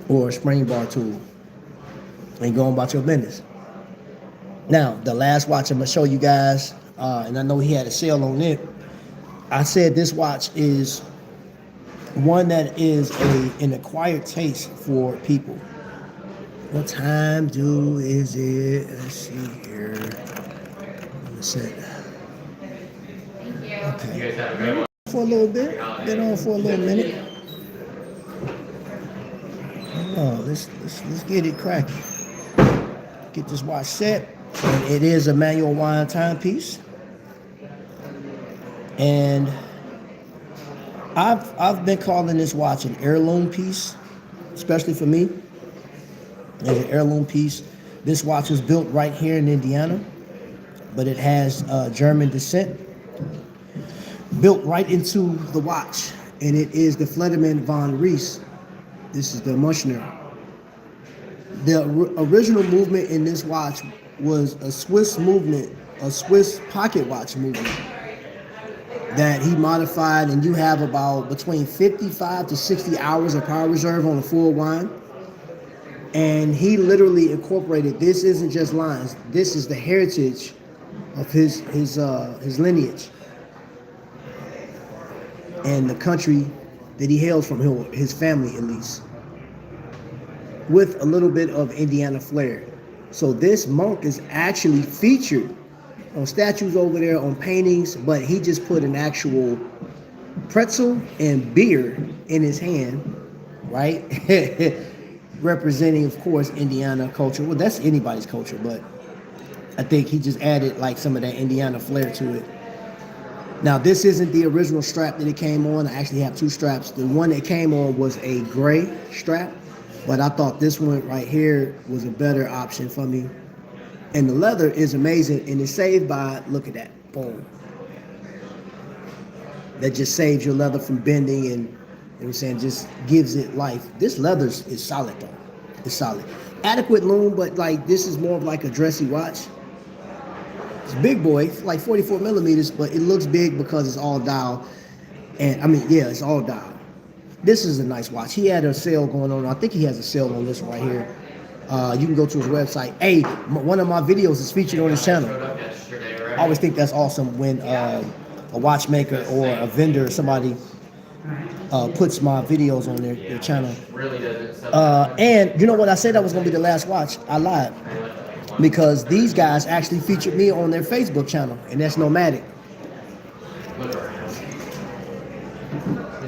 or a spring bar tool and go about your business. Now, the last watch I'm gonna show you guys, and I know he had a sale on it. I said this watch is one that is an acquired taste for people. What time is it? Let's see here. Let's see. Thank you. Okay. You guys have a good one. For a little bit. Been on for a little minute. Oh, let's get it cracking. Get this watch set. And it is a manual wind timepiece. And I've been calling this watch an heirloom piece, especially for me. It's an heirloom piece. This watch was built right here in Indiana, but it has German descent built right into the watch, and it is the Flederman von Rees. This is the Mushner. The original movement in this watch was a Swiss movement, a Swiss pocket watch movement that he modified, and you have about between 55 to 60 hours of power reserve on a full wind. And he literally incorporated, this isn't just lines, this is the heritage of his lineage and the country that he hails from, his family at least, with a little bit of Indiana flair. So this monk is actually featured on statues over there, on paintings, but he just put an actual pretzel and beer in his hand, right? Representing, of course, Indiana culture. Well, that's anybody's culture, but I think he just added like some of that Indiana flair to it. Now, this isn't the original strap that it came on. I actually have two straps. The one that came on was a gray strap, but I thought this one right here was a better option for me. And the leather is amazing, and it's saved by, look at that, boom. That just saves your leather from bending, and you know what I'm saying, just gives it life. This leather is solid though. It's solid. Adequate loom, but like this is more of like a dressy watch. It's a big boy, it's like 44 millimeters, but it looks big because it's all dial. And I mean, yeah, it's all dial. This is a nice watch. He had a sale going on. I think he has a sale on this one right here. You can go to his website. Hey, one of my videos is featured on his channel. I always think that's awesome when a watchmaker or a vendor or somebody puts my videos on their channel. And you know what? I said that was going to be the last watch. I lied. Because these guys actually featured me on their Facebook channel, and that's Nomadic.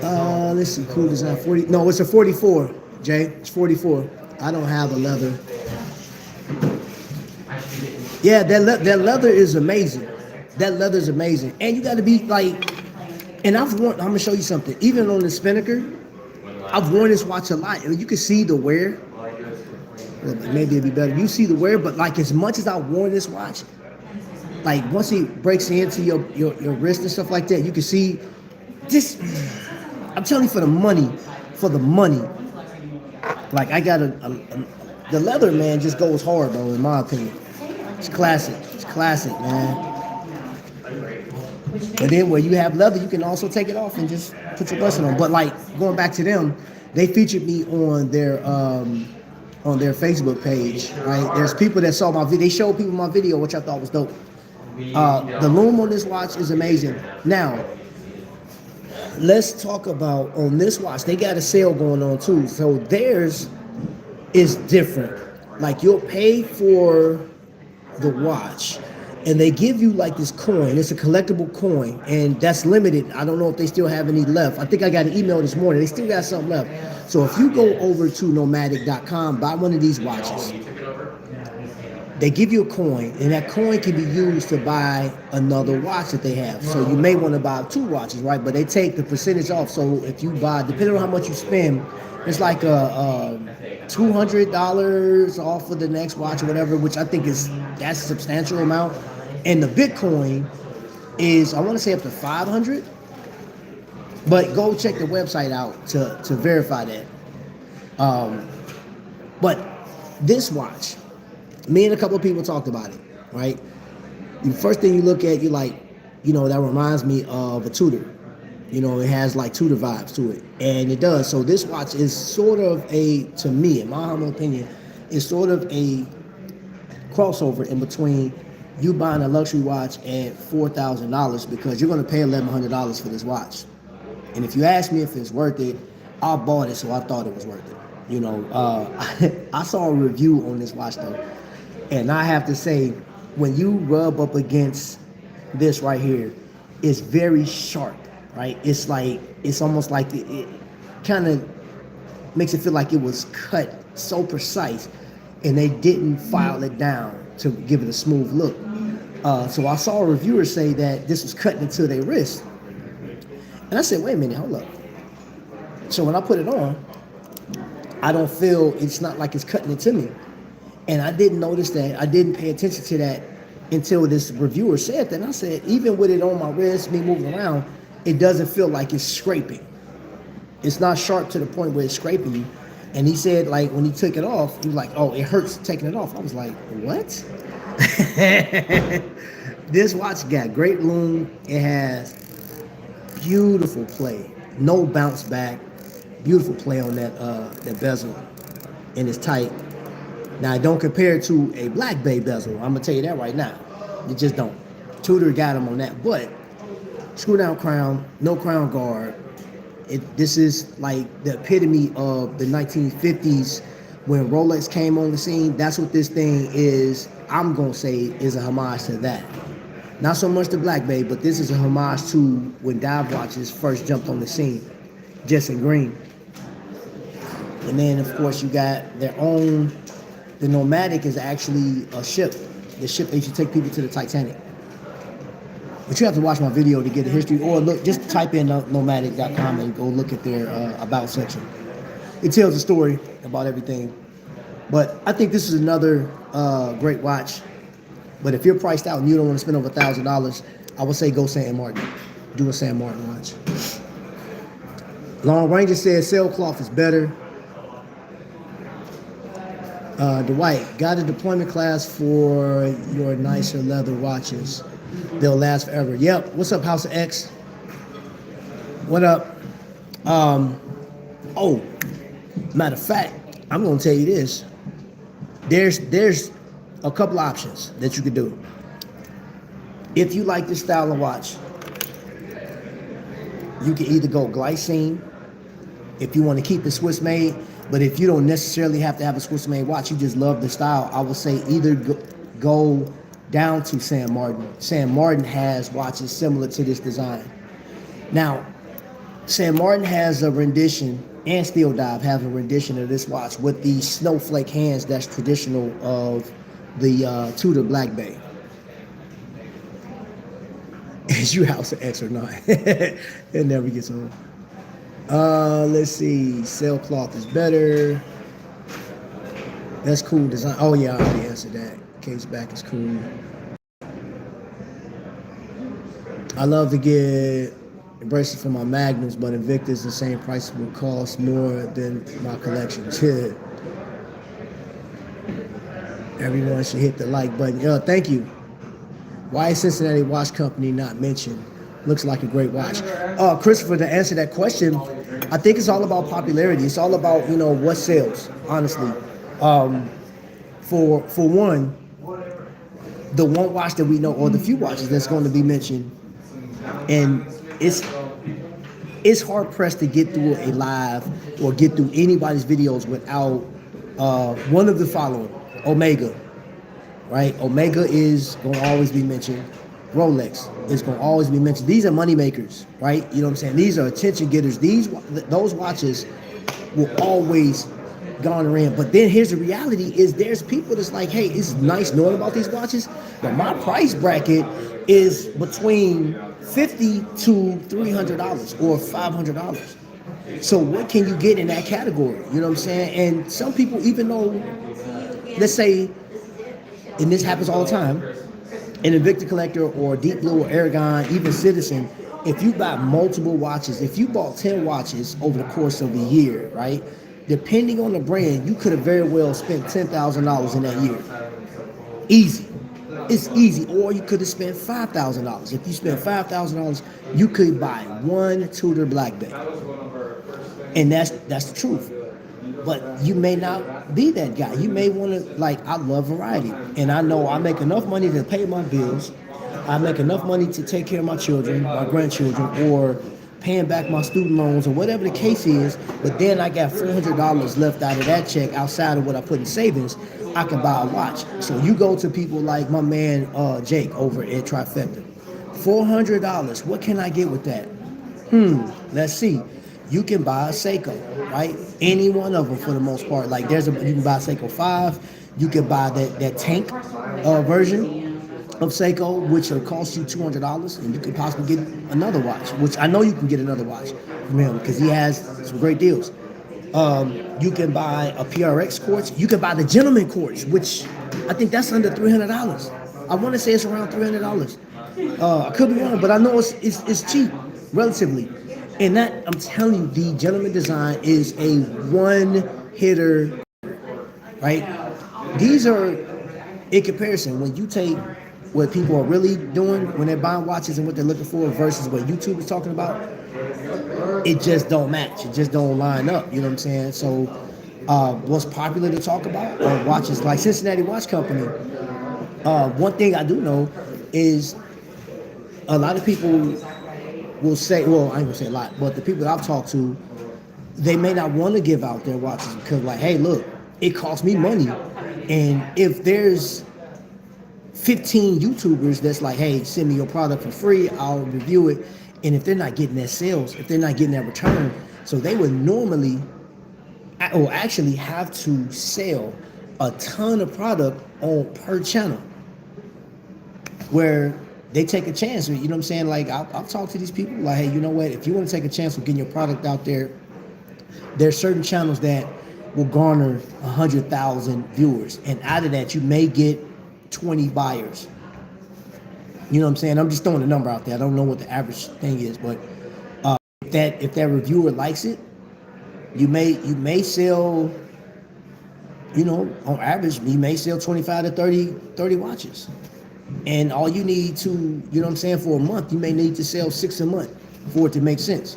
Let's see, cool design 40. No, it's a 44, Jay. It's 44. I don't have a leather. Yeah, that leather is amazing. That leather is amazing, and you got to be like. And I'm gonna show you something. Even on the Spinnaker, I've worn this watch a lot, and you can see the wear. Well, maybe it'd be better. You see the wear, but like as much as I've worn this watch, like once it breaks into your wrist and stuff like that, you can see this. I'm telling you, for the money, like I got the leather, man, just goes hard though, in my opinion. It's classic. It's classic, man. But then where you have leather, you can also take it off and just put your blessing on. But like going back to them, they featured me on their Facebook page, right? There's people that saw my video. They showed people my video, which I thought was dope. The loom on this watch is amazing. Now, let's talk about on this watch. They got a sale going on too. So theirs is different. Like you'll pay for the watch, and they give you like this coin. It's a collectible coin, and that's limited. I don't know if they still have any left. I think I got an email this morning. They still got something left. So if you go over to nomadic.com, buy one of these watches. They give you a coin, and that coin can be used to buy another watch that they have. So you may want to buy two watches, right? But they take the percentage off. So if you buy, depending on how much you spend, it's like a $200 off of the next watch or whatever, which I think that's a substantial amount. And the Bitcoin is, I want to say up to 500, but go check the website out to verify that. But this watch, me and a couple of people talked about it, right? The first thing you look at, you're like, you know, that reminds me of a Tudor. You know, it has like Tudor vibes to it, and it does. So this watch is sort of to me, in my humble opinion, is sort of a crossover in between you buying a luxury watch at $4,000 because you're going to pay $1,100 for this watch. And if you ask me if it's worth it, I bought it, so I thought it was worth it. You know, I saw a review on this watch though, and I have to say, when you rub up against this right here, it's very sharp, right? It's like, it's almost like it kind of makes it feel like it was cut so precise, and they didn't file it down to give it a smooth look. So I saw a reviewer say that this was cut into their wrist. And I said, wait a minute, hold up. So when I put it on, I don't feel, it's not like it's cutting it to me. And I didn't notice that. I didn't pay attention to that until this reviewer said that. And I said, even with it on my wrist, me moving around, it doesn't feel like it's scraping. It's not sharp to the point where it's scraping you. And he said, like, when he took it off, he was like, oh, it hurts taking it off. I was like, what? This watch got great lume. It has beautiful play. No bounce back. Beautiful play on that bezel. And it's tight. Now, don't compare it to a Black Bay bezel. I'm going to tell you that right now. You just don't. Tudor got him on that. But screw down crown, no crown guard. This is like the epitome of the 1950s when Rolex came on the scene. That's what this thing is. I'm going to say is a homage to that. Not so much the Black Bay, but this is a homage to when dive watches first jumped on the scene. Just in green. And then, of course, you got their own. The Nomadic is actually a ship. The ship that used to take people to the Titanic. But you have to watch my video to get the history, or look, just type in nomadic.com and go look at their about section. It tells a story about everything. But I think this is another great watch. But if you're priced out and you don't want to spend over $1,000, I would say go San Martin. Do a San Martin watch. Long Ranger says sailcloth is better. Dwight, got a deployment class for your nicer leather watches. They'll last forever. Yep. What's up, House of X? What up? Oh, matter of fact, I'm gonna tell you this. There's a couple options that you could do. If you like this style of watch, you can either go glycine if you want to keep it Swiss made. But if you don't necessarily have to have a Swiss made watch, you just love the style, I would say either go down to San Martin. San Martin has watches similar to this design. Now, San Martin has a rendition, and Steel Dive have a rendition of this watch with the snowflake hands that's traditional of the Tudor Black Bay. Is you House of X or not? It never gets old. Let's see. Sailcloth is better. That's cool design. Oh yeah, I already answered that. Case back is cool. I love to get bracelets for my Magnums, but Invictus the same price would cost more than my collection. Everyone should hit the like button. Thank you. Why is Cincinnati Watch Company not mentioned? Looks like a great watch. Christopher, to answer that question, I think it's all about popularity. It's all about, what sells, honestly. For one, the one watch that we know, or the few watches that's going to be mentioned, and it's hard pressed to get through a live or get through anybody's videos without one of the following. Omega, right? Omega is going to always be mentioned. Rolex is going to always be mentioned. These are money makers, right? You know what I'm saying? These are attention getters. Those watches will always garner in. But then here's the reality is there's people that's like, hey, it's nice knowing about these watches, but my price bracket is between $50 to $300 or $500. So what can you get in that category? You know what I'm saying? And some people, even though, let's say, and this happens all the time, an Invicta collector or Deep Blue or Aragon, even Citizen, if you buy multiple watches, if you bought 10 watches over the course of a year, right? Depending on the brand, you could have very well spent $10,000 in that year. Easy. It's easy. Or you could have spent $5,000. If you spent $5,000, you could buy one Tudor Black Bay. And that's the truth. But you may not be that guy. You may want to, I love variety. And I know I make enough money to pay my bills. I make enough money to take care of my children, my grandchildren, or paying back my student loans or whatever the case is. But then I got $400 left out of that check outside of what I put in savings. I can buy a watch. So you go to people like my man Jake over at Trapvision. $400. What can I get with that? Let's see. You can buy a Seiko, right? Any one of them for the most part. Like you can buy a Seiko 5. You can buy that tank version of Seiko, which will cost you $200, and you could possibly get another watch, which I know you can get another watch from him because he has some great deals. You can buy a PRX quartz. You can buy the gentleman quartz, which I think that's under $300. I want to say it's around $300. I could be wrong, but I know it's cheap, relatively. And that, I'm telling you, the gentleman design is a one hitter, right? These are, in comparison, when you take what people are really doing when they're buying watches and what they're looking for versus what YouTube is talking about, it just don't match. It just don't line up. You know what I'm saying? So, what's popular to talk about are watches like Cincinnati Watch Company. One thing I do know is a lot of people will say, well, I ain't gonna say a lot, but the people that I've talked to, they may not want to give out their watches because, like, hey, look, it costs me money, and if there's 15 YouTubers that's like, hey, send me your product for free, I'll review it. And if they're not getting that sales, if they're not getting that return, so they would normally or actually have to sell a ton of product on per channel where they take a chance. You know what I'm saying? Like, I've talked to these people like, hey, you know what? If you want to take a chance of getting your product out there, there's certain channels that will garner 100,000 viewers. And out of that, you may get 20 buyers. You know what I'm saying? I'm just throwing a number out there. I don't know what the average thing is, but if that reviewer likes it, you may sell, you know, on average, you may sell 25 to 30 watches. And all you need to, you know what I'm saying, for a month, you may need to sell 6 a month for it to make sense,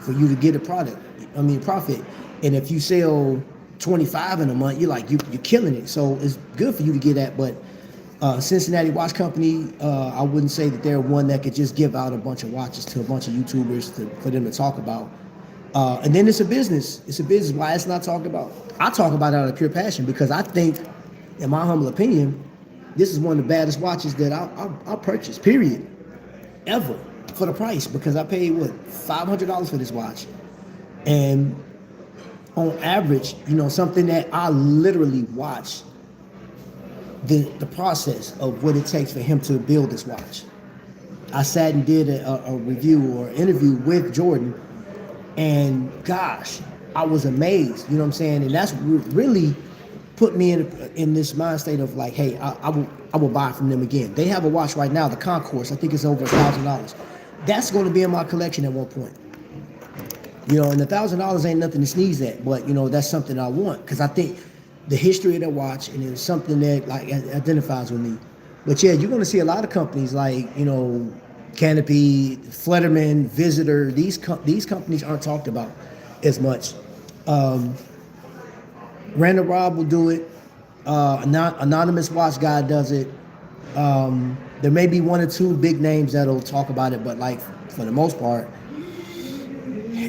for you to get a profit. And if you sell 25 in a month, you're killing it. So it's good for you to get that. But Cincinnati Watch Company, I wouldn't say that they're one that could just give out a bunch of watches to a bunch of YouTubers for them to talk about. And then it's a business. It's a business. Why it's not talked about? I talk about it out of pure passion because I think, in my humble opinion, this is one of the baddest watches that I'll purchase, period, ever, for the price, because I paid, $500 for this watch. And on average, you know, something that I literally watch the process of what it takes for him to build this watch. I sat and did a review or interview with Jordan, and gosh, I was amazed, you know what I'm saying? And that's really put me in this mind state of like, hey, I will buy from them again. They have a watch right now, the Concourse. I think it's over $1,000. That's going to be in my collection at one point. You know, and $1,000 ain't nothing to sneeze at, but you know, that's something I want because I think the history of that watch and it's something that like identifies with me. But yeah, you're going to see a lot of companies like, you know, Canopy, Flutterman, Visitor. These companies aren't talked about as much. Random Rob will do it. Anonymous Watch Guy does it. There may be one or two big names that'll talk about it, but like for the most part,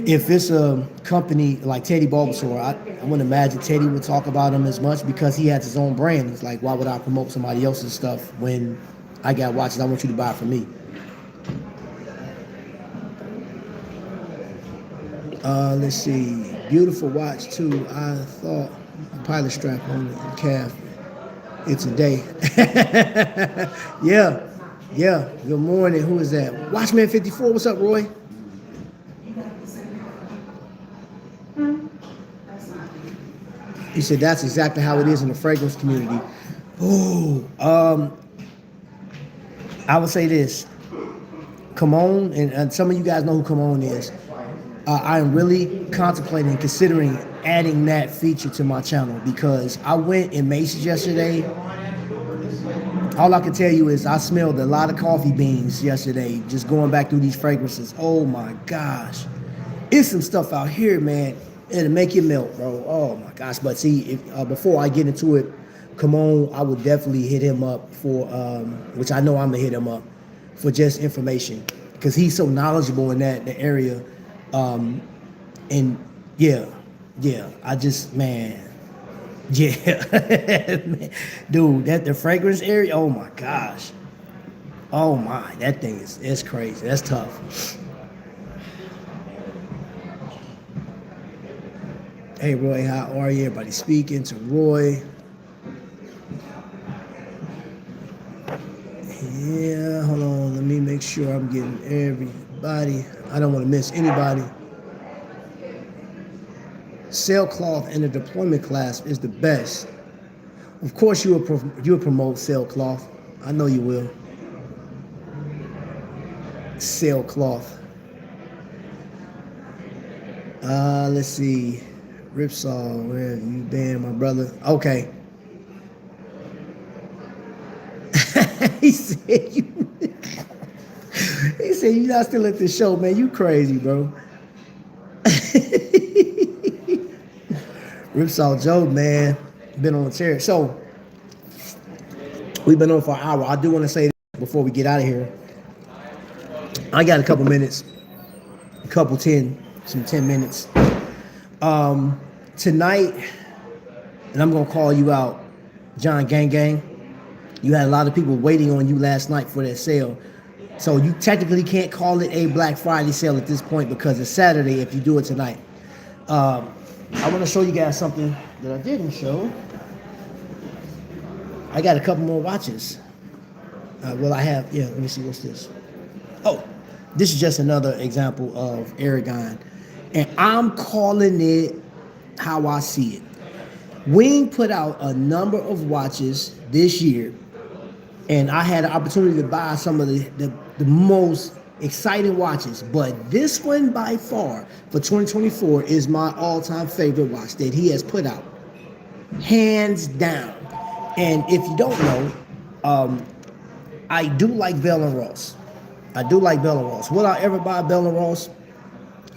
if it's a company like Teddy Bulbasaur, I wouldn't imagine Teddy would talk about him as much because he has his own brand. He's like, why would I promote somebody else's stuff when I got watches I want you to buy from me? Let's see. Beautiful watch too. I thought a pilot strap on the calf. It's a day. Yeah. Good morning. Who is that? Watchman 54. What's up, Roy? He said that's exactly how it is in the fragrance community. Oh, I would say this. Cologne, and some of you guys know who Cologne is. I am really contemplating, considering adding that feature to my channel because I went in Macy's yesterday. All I can tell you is I smelled a lot of coffee beans yesterday, just going back through these fragrances. Oh my gosh. It's some stuff out here, man. It'll make you melt, bro. Oh my gosh. But see, before I get into it, Cologne, I would definitely hit him up for, which I know I'm gonna hit him up for just information because he's so knowledgeable in the area. And yeah, I just, man, yeah, dude, the fragrance area, oh my gosh. Oh my, that thing it's crazy. That's tough. Hey Roy, how are you? Everybody speaking to Roy. Yeah, hold on. Let me make sure I'm getting everybody. I don't want to miss anybody. sailcloth in the deployment clasp is the best. Of course, you will promote sailcloth. I know you will. Sailcloth. Let's see. Ripsaw, where have you been, my brother? Okay. he said you. He said you not still at the show, man. You crazy, bro. Ripsaw Joe, man, been on the chair. So we've been on for an hour. I do want to say this before we get out of here. I got a couple minutes, some 10 minutes. Tonight, and I'm gonna call you out, John Gang Gang. You had a lot of people waiting on you last night for that sale. So you technically can't call it a Black Friday sale at this point because it's Saturday if you do it tonight. I want to show you guys something that I didn't show. I got a couple more watches. I have, let me see, what's this? Oh, this is just another example of Aragon. And I'm calling it how I see it. Wing put out a number of watches this year, and I had an opportunity to buy some of the most exciting watches, but this one by far for 2024 is my all-time favorite watch that he has put out, hands down. And if you don't know, I do like Bell & Ross. Will I ever buy Bell & Ross?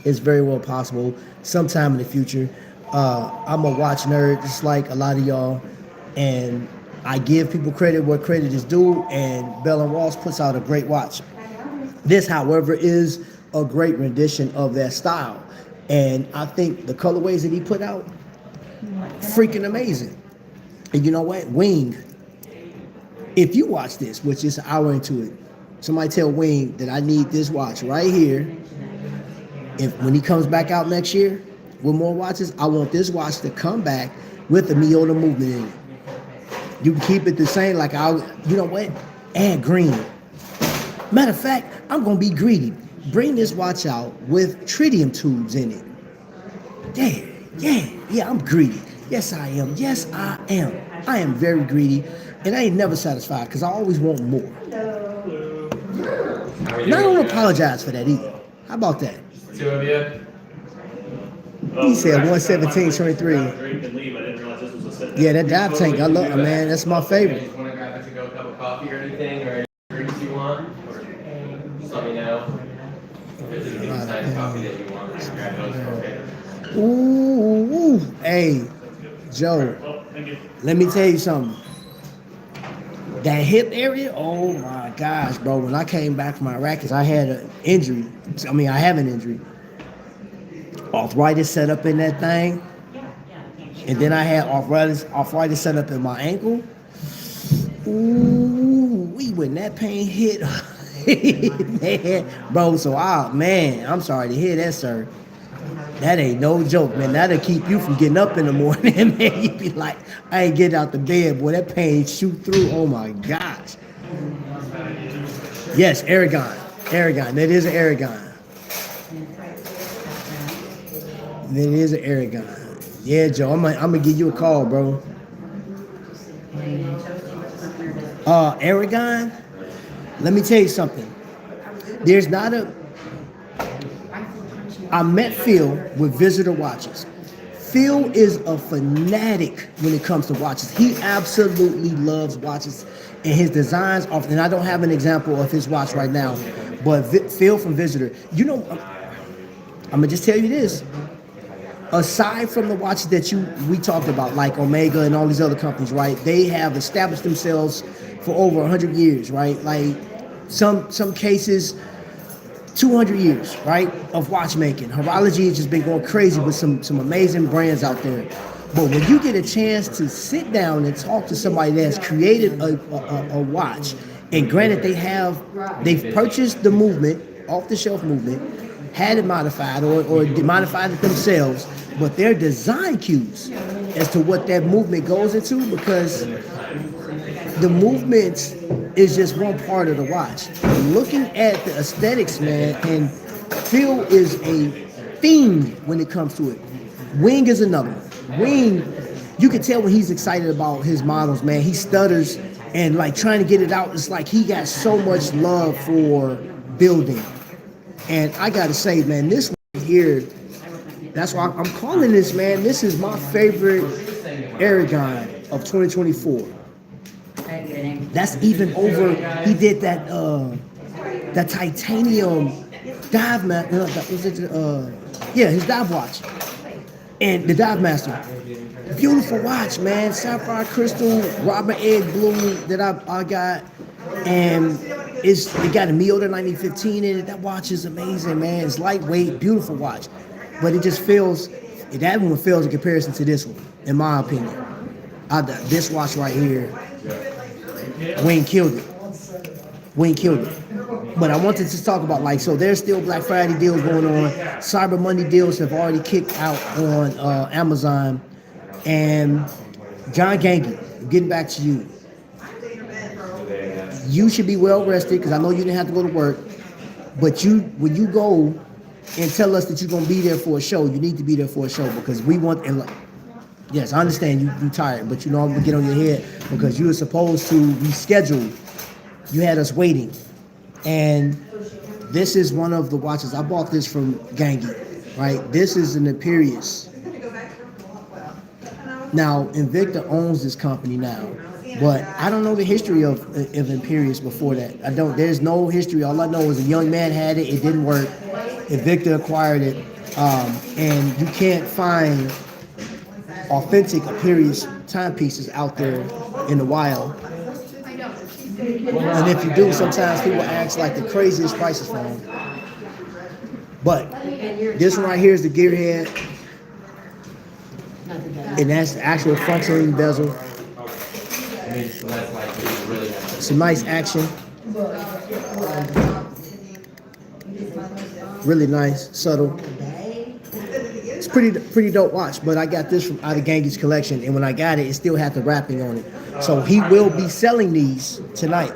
It's very well possible sometime in the future. I'm a watch nerd just like a lot of y'all, and I give people credit where credit is due, and Bell & Ross puts out a great watch. This, however, is a great rendition of that style. And I think the colorways that he put out, freaking amazing. And you know what? Wing, if you watch this, which is an hour into it, somebody tell Wing that I need this watch right here. When he comes back out next year with more watches, I want this watch to come back with the Miota movement in it. You can keep it the same, you know what? Add green. Matter of fact, I'm going to be greedy. Bring this watch out with tritium tubes in it. Yeah, I'm greedy. Yes, I am. I am very greedy, and I ain't never satisfied because I always want more. And I don't apologize for that either. How about that? Two of you. He said 117.23. Yeah, that dive tank, I love it, man. That's my favorite. You want to grab a to-go cup of coffee or anything, or any drinks you want? Or just let me know. If there's anything besides coffee that you want, just grab those for okay. Ooh, hey, Joe, let me tell you something. That hip area, oh my gosh, bro. When I came back from Iraq, because I had an injury. I have an injury. Arthritis set up in that thing. And then I had arthritis set up in my ankle. Ooh, when that pain hit, man, bro. So, I'm sorry to hear that, sir. That ain't no joke, man. That'll keep you from getting up in the morning, man. You be like, I ain't getting out the bed, boy. That pain shoot through. Oh my gosh. Yes, Aragon. That is an Aragon. Yeah, Joe, I'm gonna give you a call, bro. Aragon, let me tell you something. I met Phil with Visitor Watches. Phil is a fanatic when it comes to watches. He absolutely loves watches, and his designs are, and I don't have an example of his watch right now, but Phil from Visitor, I'm gonna just tell you this. Aside from the watches that we talked about, like Omega and all these other companies, right? They have established themselves for over 100 years, right? Like some cases, 200 years, right, of watchmaking. Horology has just been going crazy with some amazing brands out there. But when you get a chance to sit down and talk to somebody that has created a watch, and granted they've purchased the movement, off-the-shelf movement, had it modified or modified it themselves, but their design cues as to what that movement goes into, because the movement is just one part of the watch. Looking at the aesthetics, man, and Phil is a fiend when it comes to it. Wing is another one. Wing, you can tell when he's excited about his models, man. He stutters and like trying to get it out. It's like he got so much love for building. And I gotta say, man, this one here, that's why I'm calling this, man. This is my favorite Aragon of 2024. That's even over. He did that titanium dive mat. His dive watch and the dive master. Beautiful watch, man. Sapphire crystal, Robin egg blue that I got, and it got a Miyota 9015 in it. That watch is amazing, man. It's lightweight, beautiful watch, but it just feels. That one fails in comparison to this one, in my opinion. This watch right here, Wayne killed it. Wayne killed it. But I wanted to talk about so there's still Black Friday deals going on. Cyber Monday deals have already kicked out on Amazon. And John Gangi, getting back to you. You should be well rested because I know you didn't have to go to work. But when you go and tell us that you're gonna be there for a show, you need to be there for a show because we want. And yes, I understand you tired, but I'm gonna get on your head because you were supposed to reschedule. You had us waiting, and this is one of the watches. I bought this from Gangi, right? This is an Imperius. Now, Invicta owns this company now, but I don't know the history of Imperius before that. I don't. There's no history. All I know is a young man had it. It didn't work. Invicta acquired it, and you can't find authentic Imperius timepieces out there in the wild. And if you do, sometimes people ask like the craziest prices for them. But this one right here is the gearhead. And that's the actual functioning bezel. Some nice action. Really nice, subtle. It's pretty dope watch, but I got this from out of Gangi's collection, and when I got it, it still had the wrapping on it. So he will be selling these tonight.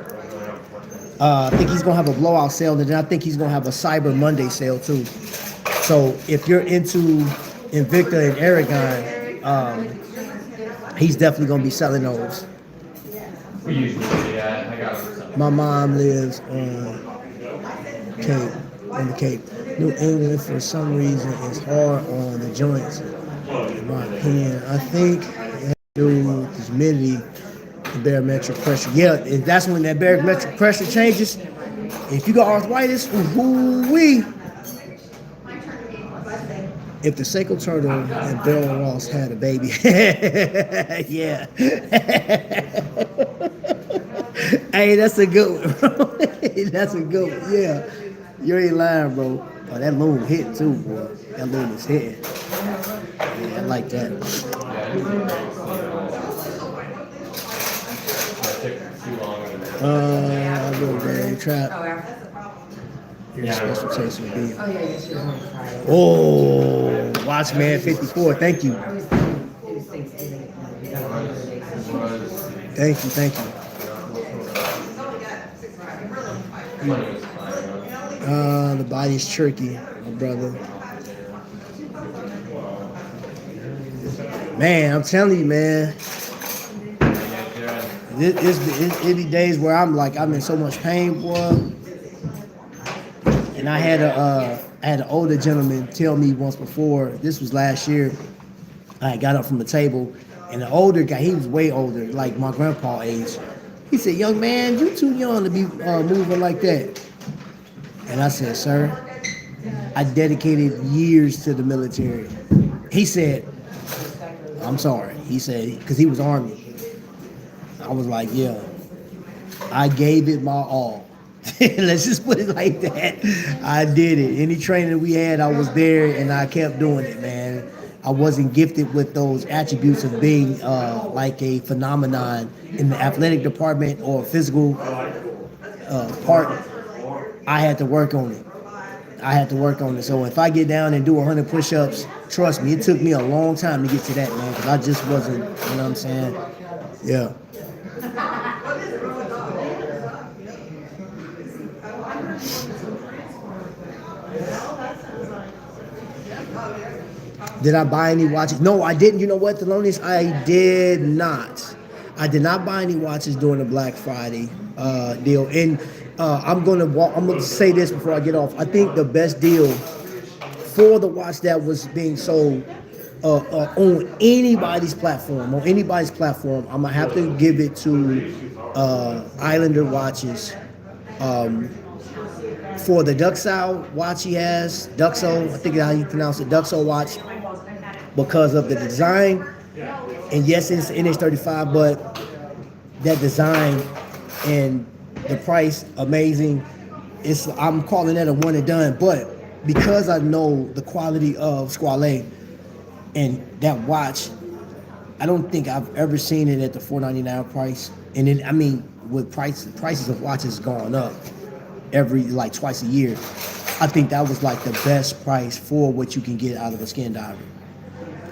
I think he's gonna have a blowout sale, and then I think he's gonna have a Cyber Monday sale too. So if you're into Invicta and Aragon, he's definitely gonna be selling those. We usually do that. I got some. My mom lives on the Cape. New England, for some reason, is hard on the joints. In my opinion, I think it has to do with humidity and barometric pressure. Yeah, and that's when that barometric pressure changes. If you got arthritis, woo-wee. If the Seiko Turtle and Bell Ross had a baby, yeah. Hey, that's a good one, bro. That's a good one, yeah. You ain't lying, bro. Oh, that loom hit too, boy. That loom is hitting. Yeah, I like that. I will very trap. Your special taste would be. Oh, Watchman 54. Thank you. Thank you. The body's tricky, my brother. Man, I'm telling you, man. It be days where I'm in so much pain, boy. And I had an older gentleman tell me once before. This was last year. I got up from the table, and the older guy, he was way older, like my grandpa age. He said, "Young man, you too young to be moving like that." And I said, "Sir, I dedicated years to the military." He said, "I'm sorry." He said, because he was Army. I was like, "Yeah, I gave it my all." Let's just put it like that. I did it. Any training we had, I was there, and I kept doing it, man. I wasn't gifted with those attributes of being like a phenomenon in the athletic department or physical part. I had to work on it. So if I get down and do 100 push-ups, trust me, it took me a long time to get to that, man, because I just wasn't, you know what I'm saying? Yeah. Did I buy any watches? No, I didn't. You know what, Thelonious? I did not. I did not buy any watches during the Black Friday deal. And I'm gonna say this before I get off. I think the best deal for the watch that was being sold on anybody's platform, I'm gonna have to give it to Islander watches. For the Duxo watch he has, Duxo, I think that's how you pronounce it, Duxo watch, because of the design. And yes, it's NH35, but that design and the price, amazing. I'm calling that a one and done. But because I know the quality of Squale and that watch, I don't think I've ever seen it at the $499 price. And then, I mean, with prices of watches going up every like twice a year, I think that was like the best price for what you can get out of a skin diver.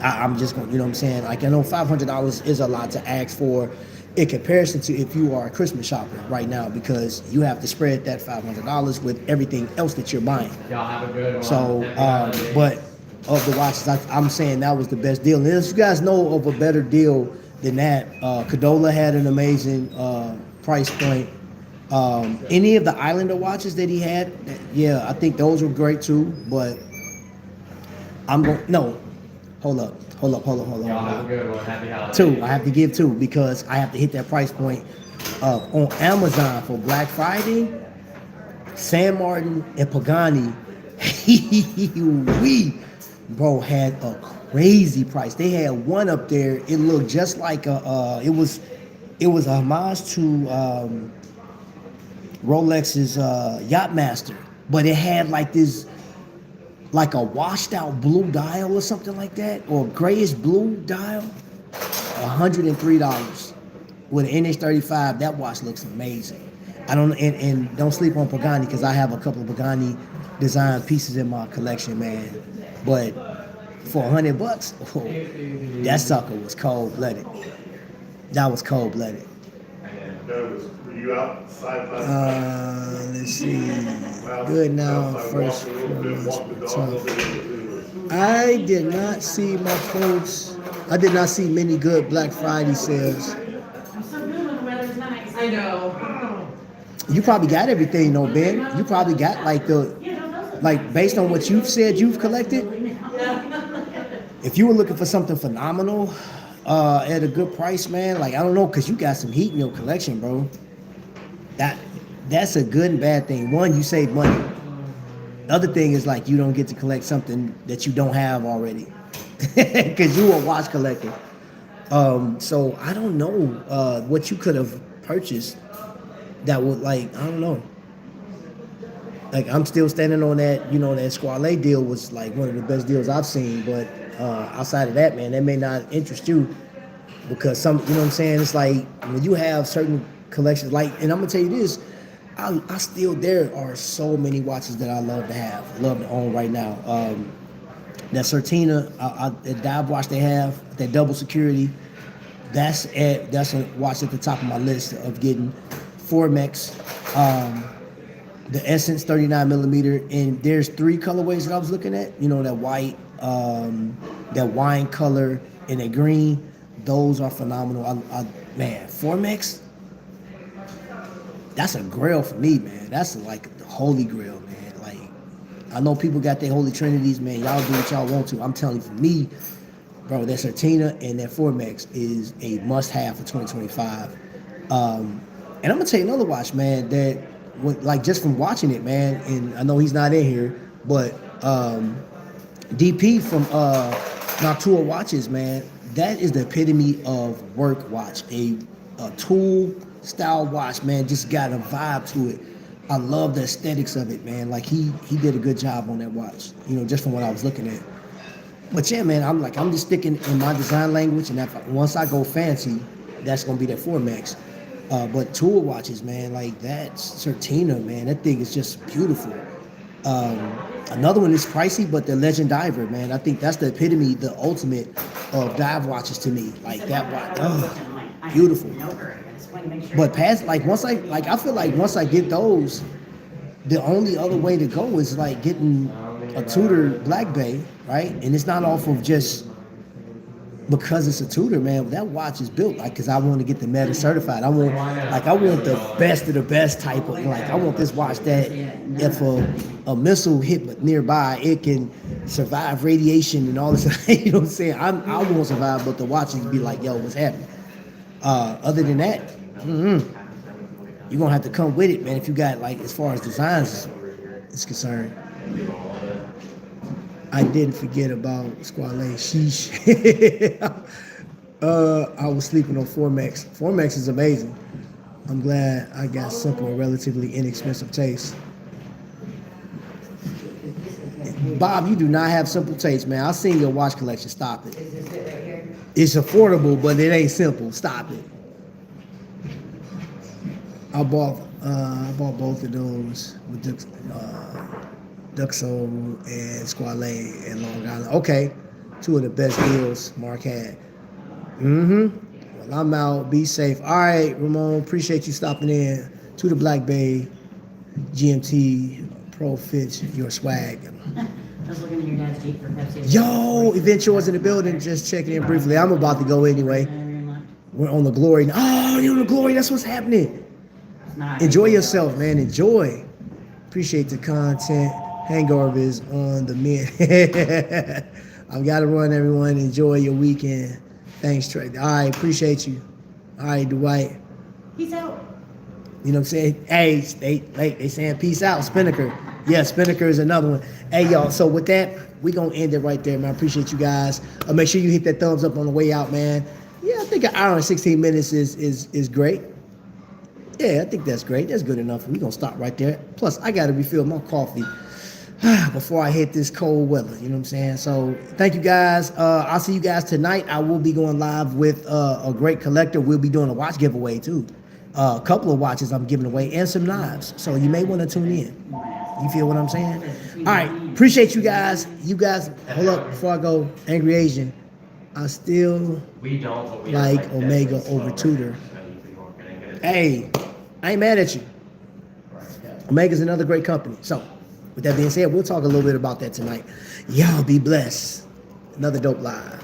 I'm just going, you know what I'm saying? Like, I know $500 is a lot to ask for in comparison to if you are a Christmas shopper right now, because you have to spread that $500 with everything else that you're buying. Y'all have a good one. So, but of the watches, I'm saying that was the best deal. And if you guys know of a better deal than that, Cadola had an amazing price point. Any of the Islander watches that he had, yeah, I think those were great too. But hold up. Y'all have a good one. Happy holidays. Two, I have to give two because I have to hit that price point. On Amazon for Black Friday, San Martin and Pagani, we had a crazy price. They had one up there. It looked just like it was a homage to Rolex's Yachtmaster, but it had like this, like a washed out blue dial or something like that, or grayish blue dial. $103 with an NH35. That watch looks amazing. I don't and don't sleep on Pagani because I have a couple of Pagani design pieces in my collection, man. But for $100, that sucker was cold blooded. That was cold blooded. Were you outside last night? Let's see. Well, Good now. outside, First, walk a little bit, walk the dog a little bit. I did not see my folks. I did not see many good Black Friday sales. I'm so good when the weather's nice. I know. You probably got everything though, Ben. You probably got like based on what you've said you've collected. If you were looking for something phenomenal at a good price, man, like I don't know, cause you got some heat in your collection, bro. That's a good and bad thing. One, you save money. The other thing is like you don't get to collect something that you don't have already, cause you a watch collector. So I don't know what you could have purchased that would like, I don't know. Like I'm still standing on that, that Squale deal was like one of the best deals I've seen. But outside of that, man, that may not interest you because you know what I'm saying? It's like when you have certain collections, like, and I'm gonna tell you this, there are so many watches that I love to own right now. That Certina, that dive watch they have, that double security, that's a watch at the top of my list of getting. Formex, the Essence 39 millimeter, and there's 3 colorways that I was looking at. That white, that wine color, and that green. Those are phenomenal. Man, Formex, that's a grail for me, man. That's like the holy grail, man. Like, I know people got their holy trinities, man. Y'all do what y'all want to. I'm telling you, for me, bro, that Certina and that Formex is a must-have for 2025. And I'm gonna tell you another watch, man, that like just from watching it, man, and I know he's not in here, but DP from Noctua Watches, man, that is the epitome of work watch. A tool style watch, man, just got a vibe to it. I love the aesthetics of it, man. Like he did a good job on that watch, just from what I was looking at. But yeah, man, I'm just sticking in my design language, and once I go fancy, that's gonna be that Formex. But tool watches, man, like that Certina, man, that thing is just beautiful. Another one is pricey, but the Legend Diver, man, I think that's the epitome, the ultimate of dive watches to me. Like that watch, beautiful. But I feel like once I get those, the only other way to go is like getting a Tudor Black Bay, right? And it's not off of just because it's a Tudor, man. That watch is built like because I want to get the Meta certified. I want the best of the best type of like I want this watch that if a missile hit nearby, it can survive radiation and all this. You know what I'm saying? I won't survive, but the watch is be like, yo, what's happening? Other than that, you're gonna have to come with it, man. If you got like as far as designs is concerned. I didn't forget about Squale. Sheesh. I was sleeping on Formex. Formex is amazing. I'm glad I got simple and relatively inexpensive taste. Bob, you do not have simple taste, man. I've seen your watch collection. Stop it. It's affordable, but it ain't simple. Stop it. I bought both of those with Duxo and Squale and Long Island. Okay, two of the best deals Mark had. Well, I'm out. Be safe. All right, Ramon. Appreciate you stopping in to the Black Bay GMT Pro Fits your swag. I was looking at your dad's Jeep for Pepsi. Yo, Event Yours in the building. Just checking in briefly. I'm about to go anyway. We're on the Glory. Oh, you're on the Glory. That's what's happening. Enjoy yourself, man. Enjoy. Appreciate the content. Hangover is on the men. I've got to run, everyone. Enjoy your weekend. Thanks, Trey. All right, appreciate you. All right, Dwight. Peace out. You know what I'm saying? Hey, they saying peace out. Spinnaker. Yeah, Spinnaker is another one. Hey, y'all. So with that, we gonna end it right there, man. I appreciate you guys. Make sure you hit that thumbs up on the way out, man. Yeah, I think an hour and 16 minutes is great. Yeah, I think that's great. That's good enough. We're going to stop right there. Plus, I got to refill my coffee before I hit this cold weather. You know what I'm saying? So, thank you guys. I'll see you guys tonight. I will be going live with a great collector. We'll be doing a watch giveaway, too. A couple of watches I'm giving away and some knives. So, you may want to tune in. You feel what I'm saying? All right. Appreciate you guys. You guys, hold up before I go. Angry Asian. I still like Omega over Tudor. Hey, I ain't mad at you. Omega's another great company. So, with that being said, we'll talk a little bit about that tonight. Y'all be blessed. Another dope live.